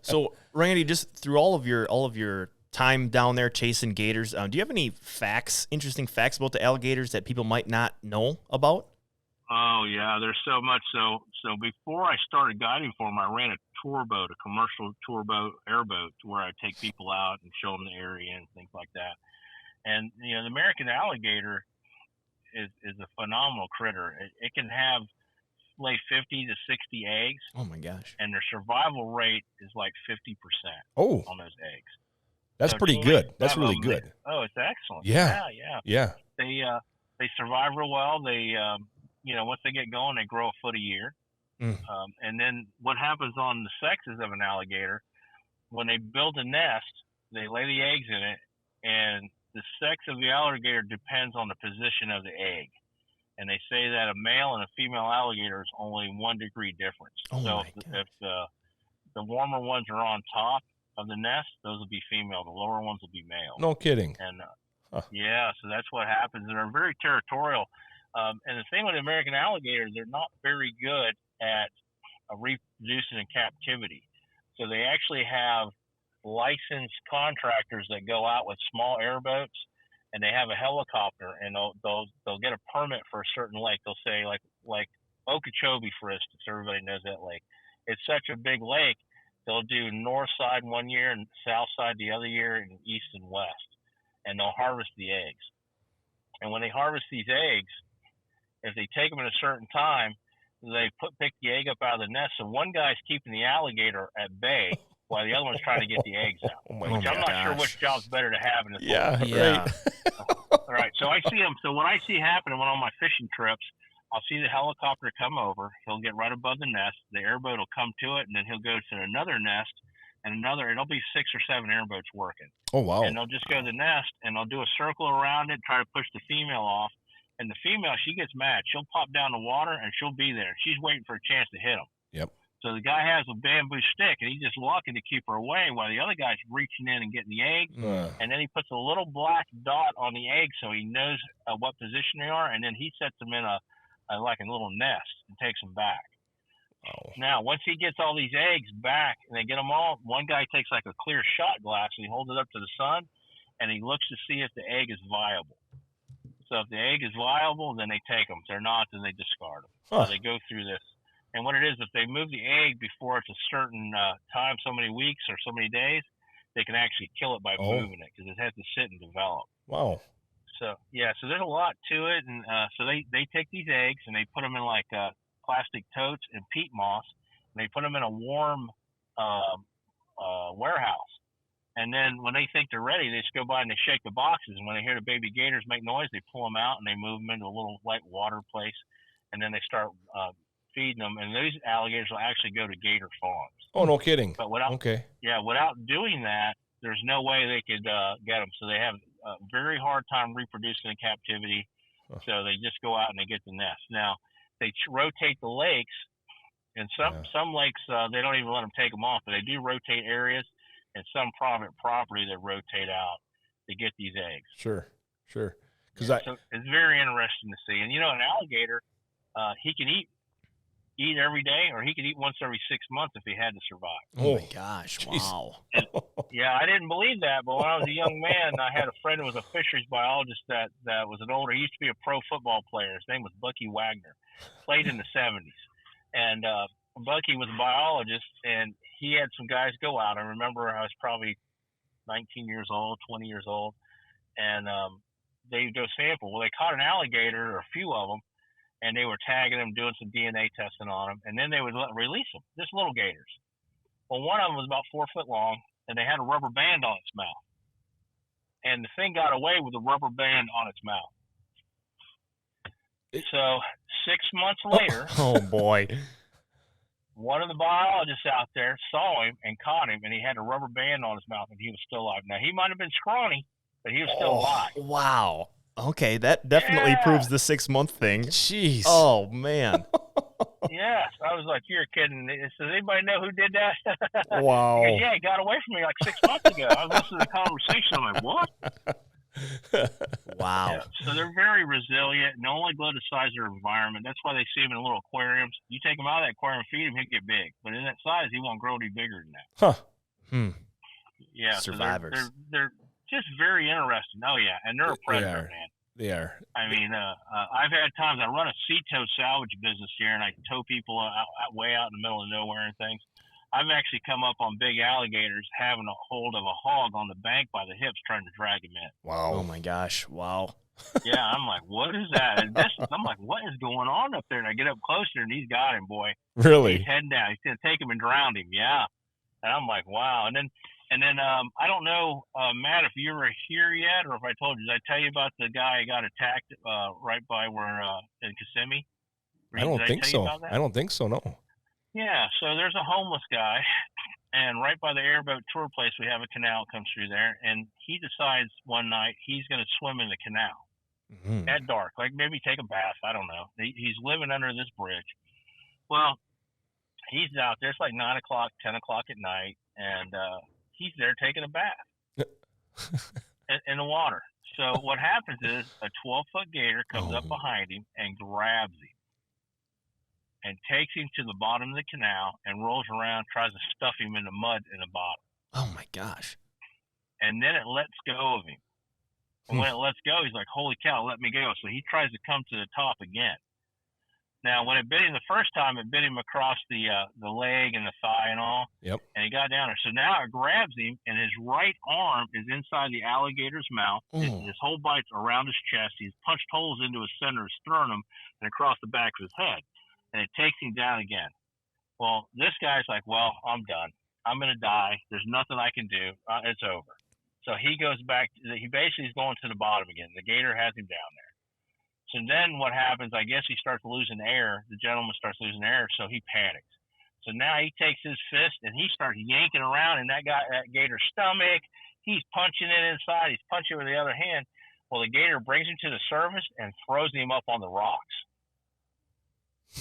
So, Randy, just through all of your time down there chasing gators, do you have any interesting facts about the alligators that people might not know about? Oh yeah, there's so much. So before I started guiding for them, I ran a tour boat, a commercial tour boat, airboat, where I take people out and show them the area and things like that. And the American alligator is a phenomenal critter. It can lay 50 to 60 eggs. Oh my gosh! And their survival rate is like 50% on those eggs. That's pretty good. That's really good. It's excellent. Yeah. They survive real well. They once they get going, they grow a foot a year. And then what happens on the sexes of an alligator, when they build a nest, they lay the eggs in it, and the sex of the alligator depends on the position of the egg. And they say that a male and a female alligator is only 1 degree difference. So if the warmer ones are on top of the nest, those will be female. The lower ones will be male. No kidding. And so that's what happens. They're very territorial. And the thing with the American alligator, they're not very good at reproducing in captivity. So they actually have licensed contractors that go out with small airboats, and they have a helicopter, and they'll get a permit for a certain lake. They'll say like Okeechobee, for instance. Everybody knows that lake. It's such a big lake. They'll do north side 1 year and south side the other year, and east and west, and they'll harvest the eggs. And when they harvest these eggs, if they take them at a certain time, they pick the egg up out of the nest. So one guy's keeping the alligator at bay while the other one's trying to get the eggs out. I'm not sure which job's better to have in this. Yeah. All right. So I see them. So what I see happening when on my fishing trips, I'll see the helicopter come over. He'll get right above the nest. The airboat will come to it, and then he'll go to another nest and another. It'll be 6 or 7 airboats working. Oh, wow. And they'll just go to the nest, and they'll do a circle around it, try to push the female off. And the female, she gets mad. She'll pop down the water, and she'll be there. She's waiting for a chance to hit him. Yep. So the guy has a bamboo stick, and he's just walking to keep her away while the other guy's reaching in and getting the egg. And then he puts a little black dot on the egg so he knows what position they are, and then he sets them in a little nest and takes them back. Oh. Now, once he gets all these eggs back and they get them all, one guy takes like a clear shot glass and he holds it up to the sun, and he looks to see if the egg is viable. So if the egg is viable, then they take them. If they're not, then they discard them. So they go through this. And what it is, if they move the egg before it's a certain time, so many weeks or so many days, they can actually kill it by moving it because it has to sit and develop. Wow. So there's a lot to it. And so they take these eggs and they put them in like plastic totes and peat moss, and they put them in a warm warehouse. And then when they think they're ready, they just go by and they shake the boxes. And when they hear the baby gators make noise, they pull them out and they move them into a little light water place. and then they start feeding them, and those alligators will actually go to gator farms. Oh, no kidding. But without doing that, there's no way they could get them. So they have a very hard time reproducing in captivity. So they just go out and they get the nest. Now they rotate the lakes, and some lakes they don't even let them take them off, but they do rotate areas, and some private property that rotate out to get these eggs. Sure. So it's very interesting to see. And an alligator, he can eat every day, or he could eat once every 6 months if he had to survive. Oh my gosh! Wow. And, I didn't believe that, but when I was a young man, I had a friend who was a fisheries biologist that was an older. He used to be a pro football player. His name was Bucky Wagner. Played in the 70s, and Bucky was a biologist, and he had some guys go out. I remember I was probably 19 years old, 20 years old, and they go sample. Well, they caught an alligator, or a few of them, and they were tagging them, doing some DNA testing on them, and then they would release them, just little gators. Well, one of them was about 4 foot long, and they had a rubber band on its mouth. And the thing got away with the rubber band on its mouth. So 6 months later, oh boy, one of the biologists out there saw him and caught him, and he had a rubber band on his mouth, and he was still alive. Now, he might have been scrawny, but he was still alive. Wow. Okay, that definitely proves the 6 month thing. Jeez. Oh man. Yes, I was like, "You're kidding." Does anybody know who did that? Wow. Because, he got away from me like 6 months ago. I was listening to the conversation. I'm like, "What?" Wow. Yeah, so they're very resilient, and they only grow to size their environment. That's why they see them in little aquariums. You take him out of that aquarium, feed him, he'll get big. But in that size, he won't grow any bigger than that. Huh. Yeah. Survivors. So they're just very interesting. Oh yeah, and they're a predator, man. They are. I mean, I've had times I run a sea tow salvage business here, and I tow people way out in the middle of nowhere and things. I've actually come up on big alligators having a hold of a hog on the bank by the hips, trying to drag him in. Wow. Oh my gosh. Wow. Yeah, I'm like, what is that? And I'm like, what is going on up there? And I get up closer, and he's got him, boy. Really? He's heading down. He's gonna take him and drown him. Yeah. And I'm like, wow. And then I don't know, Matt, if you were here yet, or if I told you. Did I tell you about the guy who got attacked right by where in Kissimmee? I don't think so. I don't think so. No. Yeah. So there's a homeless guy, and right by the airboat tour place, we have a canal that comes through there, and he decides one night he's going to swim in the canal at dark, like maybe take a bath. I don't know. He's living under this bridge. Well, he's out there. It's like 9 o'clock, 10 o'clock at night, and he's there taking a bath in the water. So what happens is a 12-foot gator comes up behind him and grabs him and takes him to the bottom of the canal and rolls around, tries to stuff him in the mud in the bottom. Oh my gosh. And then it lets go of him. And when it lets go, he's like, holy cow, let me go. So he tries to come to the top again. Now, when it bit him the first time, it bit him across the leg and the thigh and all. Yep. And he got down there. So now it grabs him, and his right arm is inside the alligator's mouth. His whole bite's around his chest. He's punched holes into his center of his sternum and across the back of his head. And it takes him down again. Well, this guy's like, well, I'm done. I'm going to die. There's nothing I can do. It's over. So he goes back. He basically is going to the bottom again. The gator has him down there. So then what happens, I guess he starts losing air. The gentleman starts losing air, so he panics. So now he takes his fist and he starts yanking around in that gator's stomach. He's punching it inside. He's punching with the other hand. Well, the gator brings him to the surface and throws him up on the rocks.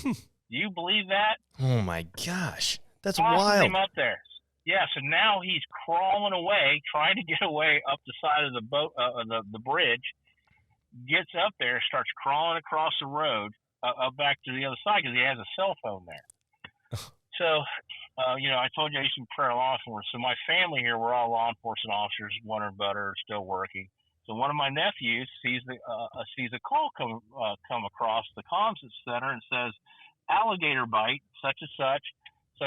Do you believe that? Oh my gosh. That's Tosses wild. him up there. Yeah, so now he's crawling away, trying to get away up the side of the boat, the bridge. Gets up there, starts crawling across the road up back to the other side because he has a cell phone there. So, I told you I used to be prayer law enforcement. So my family here, we're all law enforcement officers, one or better, still working. So one of my nephews sees a call come across the comms center and says, alligator bite, such and such. So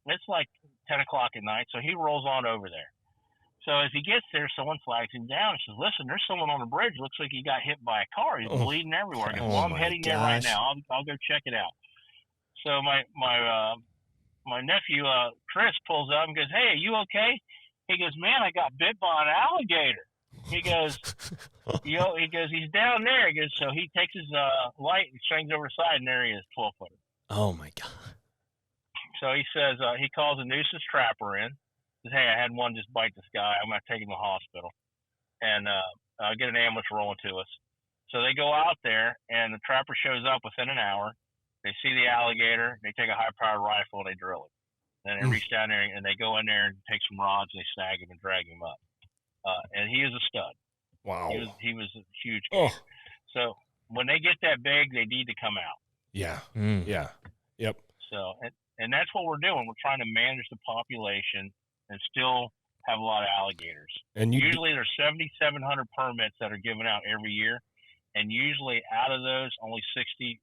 it's like 10 o'clock at night. So he rolls on over there. So as he gets there, someone flags him down and says, listen, there's someone on the bridge. Looks like he got hit by a car. He's bleeding everywhere. I go, well, I'm heading there right now. I'll go check it out. So my nephew, Chris, pulls up and goes, hey, are you okay? He goes, man, I got bit by an alligator. he goes, he's down there. He goes, so he takes his light and swings over the side, and there he is, 12-footer. Oh my God. So he says, he calls a nuisance trapper in. Says, hey, I had one just bite this guy. I'm going to take him to the hospital. And get an ambulance rolling to us. So they go out there, and the trapper shows up within an hour. They see the alligator. They take a high-powered rifle, and they drill it. Then they reach down there, and they go in there and take some rods, and they snag him and drag him up. And he is a stud. Wow. He was a huge gator. Oh. So when they get that big, they need to come out. Yeah. Mm. Yeah. Yep. So, and that's what we're doing. We're trying to manage the population and still have a lot of alligators. And usually there's 7,700 permits that are given out every year. And usually out of those, only 50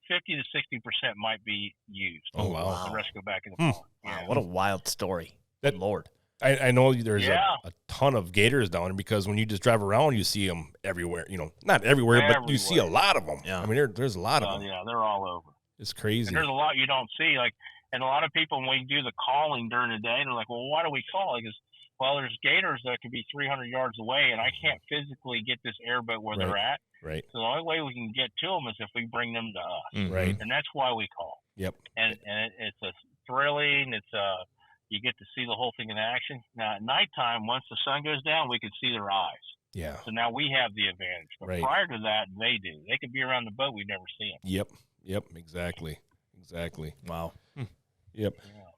to 60% might be used. Oh, wow. The rest go back in the pond. Wow, Yeah. what a wild story. That- Lord. I know there's Yeah. a ton of gators down there because when you just drive around, you see them everywhere. You know, not everywhere, but you see a lot of them. Yeah. I mean, there's a lot of them. Yeah, they're all over. It's crazy. And there's a lot you don't see. Like, and a lot of people, when we do the calling during the day, they're like, well, why do we call? Because, well, there's gators that could be 300 yards away, and I can't physically get this airboat where they're at. Right. So the only way we can get to them is if we bring them to us. Mhm. Right. And that's why we call. Yep. And it's a thrilling. You get to see the whole thing in action. Now at nighttime, once the sun goes down, we can see their eyes. Yeah. So now we have the advantage. But Right. prior to that, they do. They could be around the boat, we never see them. Yep. Yep. Exactly. Wow. Yep. Yeah.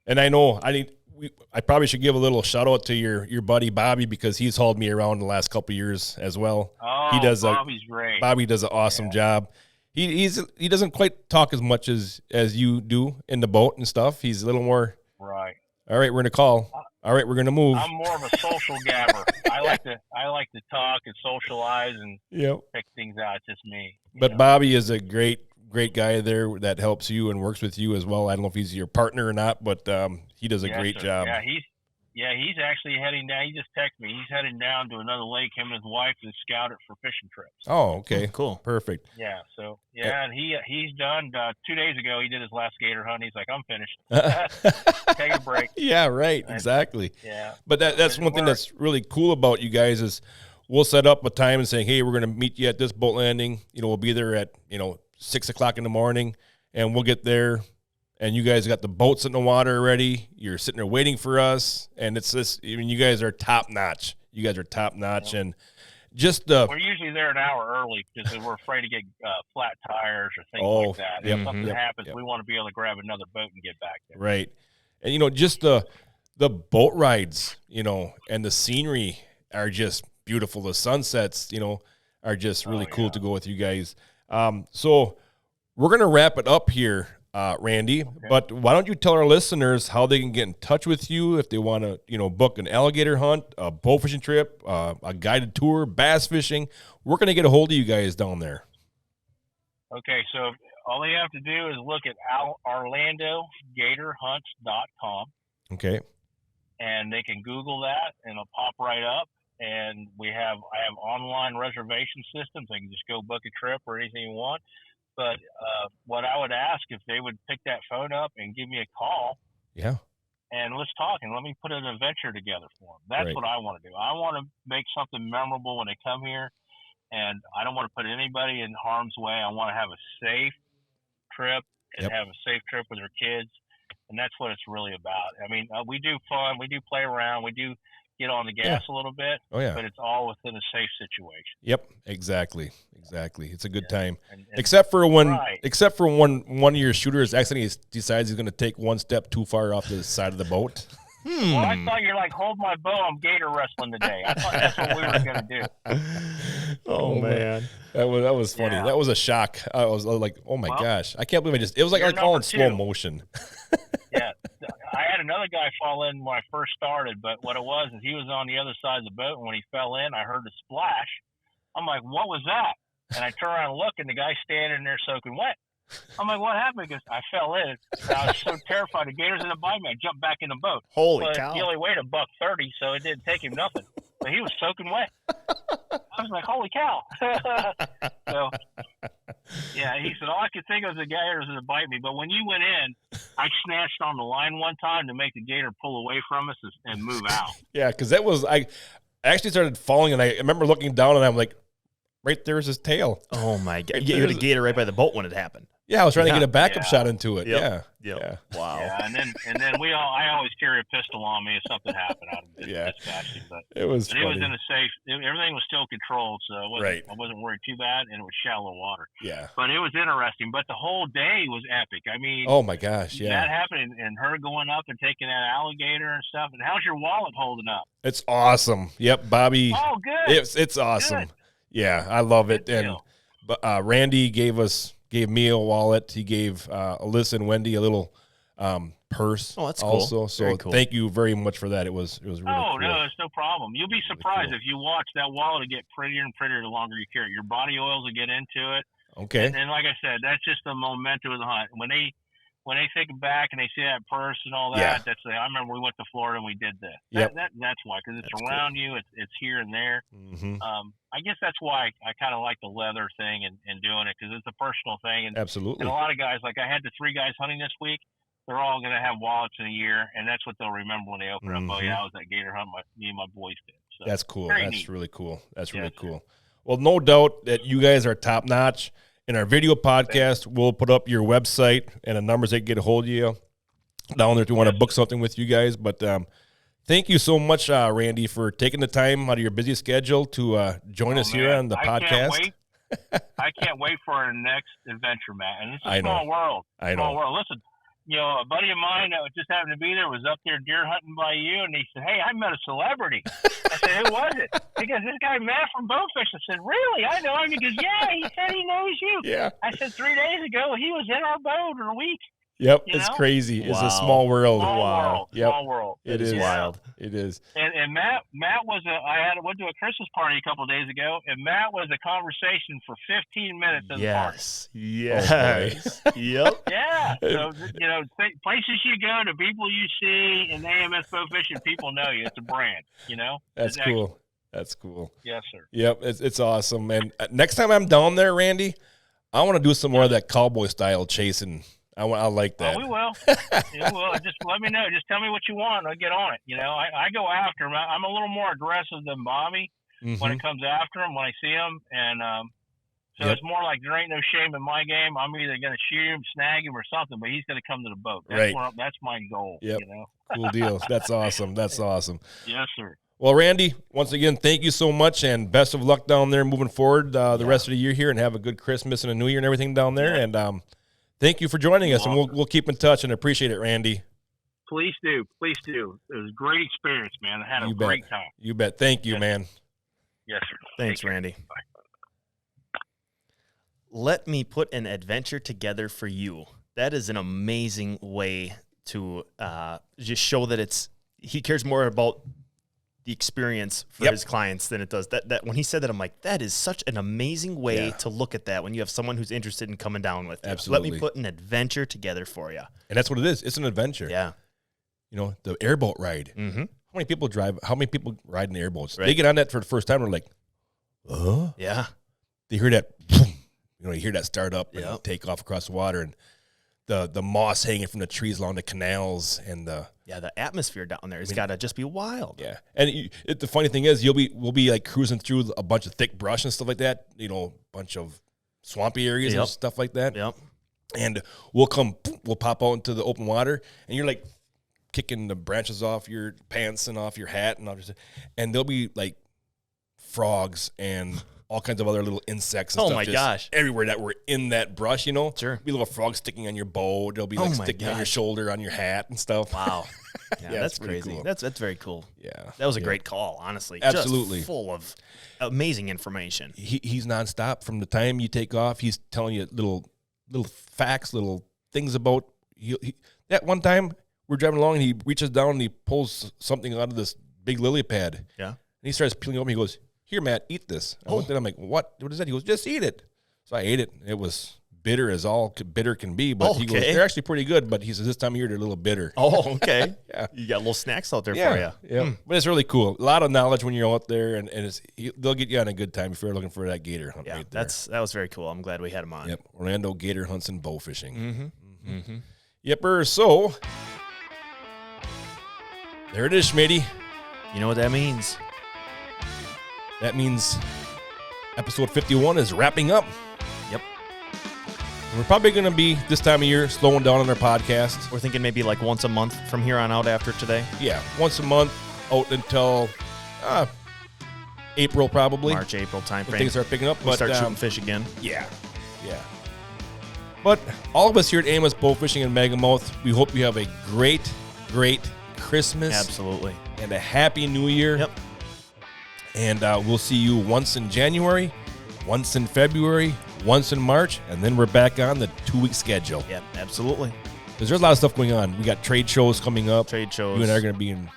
And I know I probably should give a little shout out to your buddy Bobby because he's hauled me around the last couple of years as well. Oh, Bobby's great. Bobby does an awesome job. He doesn't quite talk as much as you do in the boat and stuff. He's a little more Right. all right, we're gonna call. All right, we're gonna move. I'm more of a social gabber. I like to talk and socialize and Yep. pick things out. It's just me. you But know. Bobby is a great guy there that helps you and works with you as well. I don't know if he's your partner or not, but he does a Yes, great sir. job. Yeah, he's actually heading down. He just texted me. He's heading down to another lake, him and his wife, to scout it for fishing trips. Oh, okay. Cool. Perfect. Yeah, so and he's done. 2 days ago, he did his last gator hunt. He's like, I'm finished. Take a break. Yeah, right. Exactly. Yeah, But that's one thing that's really cool about you guys is we'll set up a time and say, hey, we're going to meet you at this boat landing. You know, we'll be there at 6 o'clock in the morning, and we'll get there. And you guys got the boats in the water already. You're sitting there waiting for us, and it's this. I mean, you guys are top notch. And just we're usually there an hour early because we're afraid to get flat tires or things like that. yep, If something yep, happens, yep. we want to be able to grab another boat and get back there. right, and just the boat rides, and the scenery are just beautiful. The sunsets, are just really cool to go with you guys. So we're gonna wrap it up here. Randy, but why don't you tell our listeners how they can get in touch with you if they want to, book an alligator hunt, a bow fishing trip, a guided tour, bass fishing. We're going to get a hold of you guys down there. Okay, so all they have to do is look at OrlandoGatorHunts.com. Okay. And they can Google that, and it'll pop right up. And I have online reservation systems. They can just go book a trip or anything you want. But what I would ask if they would pick that phone up and give me a call. Yeah. And let's talk and let me put an adventure together for them. That's Right. what I want to do. I want to make something memorable when they come here, and I don't want to put anybody in harm's way. I want to have a safe trip and Yep. have a safe trip with their kids, and that's what it's really about. I mean, we do fun, we do play around, we do get on the gas a little bit, Oh yeah. but it's all within a safe situation. Yep. Exactly. It's a good time. And Except for when Right. one of your shooters accidentally decides he's going to take one step too far off the side of the boat. well, I thought you're like, hold my bow, I'm gator wrestling today. I thought that's what we were going to do. Oh man, that was funny. Yeah. That was a shock. I was like, oh my Well, gosh, I can't believe it was like you're all in number slow two. motion. Yeah, I had another guy fall in when I first started, but what it was is he was on the other side of the boat, and when he fell in, I heard a splash. I'm like, what was that? And I turn around and look, and the guy's standing there soaking wet. I'm like, what happened? Because I fell in. And I was so terrified. The gator's in the bite me. I jumped back in the boat. Holy But cow. he only weighed $130, so it didn't take him nothing. But he was soaking wet. I was like, holy cow. So, yeah, he said, all I could think of was the gator was going to bite me. But when you went in, I snatched on the line one time to make the gator pull away from us and move out. Yeah, because that was I actually started falling, and I remember looking down, and I'm like, right there's his tail. Oh my God! You had a gator right by the boat when it happened. Yeah, I was trying to Yeah. get a backup Yeah. shot into it. Yep. Yeah. Yep. Yeah. Wow. Yeah, and then I always carry a pistol on me if something happened out of Yeah. dispatching. But It was it was funny. in a safe. Everything was still controlled, so Right. I wasn't worried too bad, and it was shallow water. Yeah. But it was interesting. But the whole day was epic. I mean, Oh my gosh. that Yeah. happened, and her going up and taking that alligator and stuff. And how's your wallet holding up? It's awesome. Yep, Bobby. Oh, good. It's awesome. Good. Yeah, I love it. Good And deal. Randy gave me a wallet. He gave Alyssa and Wendy a little purse. Oh, that's cool. Also, so Very cool. thank you very much for that. It was really Oh, cool. no, it's no problem. You'll be surprised cool. if you watch that wallet get prettier and prettier the longer you carry it. Your body oils will get into it. Okay. And like I said, that's just the momentum of the hunt. When they think back and they see that purse and all that, I remember we went to Florida and we did this. Yep. That's why, because it's That's around you, it's here and there. Mm-hmm. I guess that's why I kind of like the leather thing and doing it, because it's a personal thing. And Absolutely. a lot of guys, like I had the 3 guys hunting this week, they're all going to have wallets in a year, and that's what they'll remember when they open up. Oh, yeah, I was at Gator hunt, me and my boys did. So, That's cool. very That's neat. really cool. That's really Yes, sir. cool. Well, no doubt that you guys are top notch. In our video podcast, we'll put up your website and the numbers that get a hold of you down there if you want to book something with you guys. But thank you so much, Randy, for taking the time out of your busy schedule to join us here man, on the I podcast. Can't wait. I can't wait for our next adventure, Matt. And it's a I know. small world. I Small know. world. Listen, a buddy of mine that just happened to be there was up there deer hunting by you, and he said, "Hey, I met a celebrity." I said, "Who was it?" He goes, "This guy Matt from Bowfishing." I said, "Really? I know him." He goes, "Yeah." He said he knows you. Yeah. I said 3 days ago he was in our boat in a week. Yep. You It's know? crazy. It's Wow. a small world. Small Wow. world. Yep. Small world. It is is wild. It is. And Matt was went to a Christmas party a couple of days ago, and Matt was a conversation for 15 minutes at the party. Yes. Yep. Yeah. So, places you go, the people you see, and AMS Bowfishing, people know you. It's a brand, That's It's cool. excellent. That's cool. Yes, sir. Yep, it's awesome. And next time I'm down there, Randy, I want to do some more of that cowboy style chasing. I like that. Oh, we will. Yeah, we will. Just let me know. Just tell me what you want. I'll get on it. I go after him. I'm a little more aggressive than Bobby when it comes after him, when I see him. And so Yep. it's more like there ain't no shame in my game. I'm either going to shoot him, snag him, or something, but he's going to come to the boat. That's Right. that's my goal. Yep. Cool deal. That's awesome. That's awesome. Yes, sir. Well, Randy, once again, thank you so much, and best of luck down there moving forward the rest of the year here, and have a good Christmas and a New Year and everything down there. Yeah. And thank you for joining us, and Awesome. we'll keep in touch and appreciate it, Randy. Please do. Please do. It was a great experience, man. I had a great time. You bet. Thank you, Yes. man. Yes, sir. Thanks, Take care. Randy. Bye. Let me put an adventure together for you. That is an amazing way to just show that he cares more about the experience for Yep. his clients than it does. That when he said that, I'm like, that is such an amazing way Yeah. to look at that when you have someone who's interested in coming down with you. Absolutely. Let me put an adventure together for you. And that's what it is. It's an adventure. Yeah. The airboat ride. Mm-hmm. How many people ride in airboats? Right. They get on that for the first time, they're like, Yeah. they hear that, boom, you hear that start up and Yep. take off across the water, and the moss hanging from the trees along the canals, and the atmosphere down there has got to just be wild. yeah. And the funny thing is, we'll be like cruising through a bunch of thick brush and stuff like that, a bunch of swampy areas and Yep. stuff like that. Yep. And we'll pop out into the open water, and you're like kicking the branches off your pants and off your hat and there'll be like frogs and all kinds of other little insects and Oh stuff my just gosh. everywhere that were in that brush, Sure. Be little frogs sticking on your boat. There'll be Oh like my sticking on your gosh. shoulder, on your hat and stuff. Wow. Yeah, Yeah, that's it's pretty crazy. cool. That's very cool. Yeah. That was a Yeah. great call, honestly. Absolutely. Just full of amazing information. He's nonstop from the time you take off. He's telling you little facts, little things about that one time we're driving along and he reaches down and he pulls something out of this big lily pad. Yeah. And he starts peeling over. He goes, "Here, Matt, eat this." I looked at him, I'm like, What is that? He goes, "Just eat it." So I ate it. It was bitter as all bitter can be, but he goes, Okay. "They're actually pretty good." But he says this time of year they're a little bitter. Oh, okay. Yeah. You got little snacks out there for Yeah, you. yeah. But it's really cool. A lot of knowledge when you're out there, and they'll get you on a good time if you're looking for that gator hunt Yeah, right there. that was very cool. I'm glad we had him on. Yep, Orlando Gator Hunts and Bowfishing. Mm-hmm. Mm-hmm. Yepper. So there it is, Schmitty. You know what that means? that means episode 51 is wrapping up. Yep. We're probably going to be, this time of year, slowing down on our podcast. We're thinking maybe like once a month from here on out after today. Yeah, once a month out until April probably. March, April time When frame. things start picking up. We start shooting fish again. Yeah. But all of us here at Amos Bowfishing and Megamouth, we hope you have a great, great Christmas. Absolutely. And a happy New Year. Yep. And we'll see you once in January, once in February, once in March, and then we're back on the 2-week schedule. Yep, absolutely. Because there's a lot of stuff going on. We got trade shows coming up. Trade shows. You and I are going to be in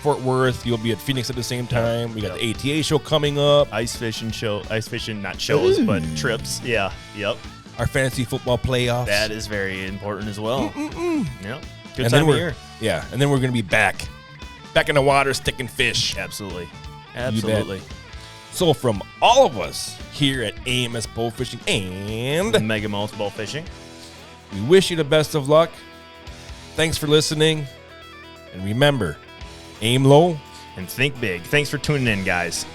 Fort Worth. You'll be at Phoenix at the same time. We got the ATA show coming up. Ice fishing, not shows, but trips. Yeah, yep. Our fantasy football playoffs. That is very important as well. Yep. Good And time then of year. Yeah, and then we're going to be back in the water sticking fish. Absolutely. bet. Absolutely. So from all of us here at AMS Bowfishing and Megamouth Bowfishing, we wish you the best of luck. Thanks for listening. And remember, aim low and think big. Thanks for tuning in, guys.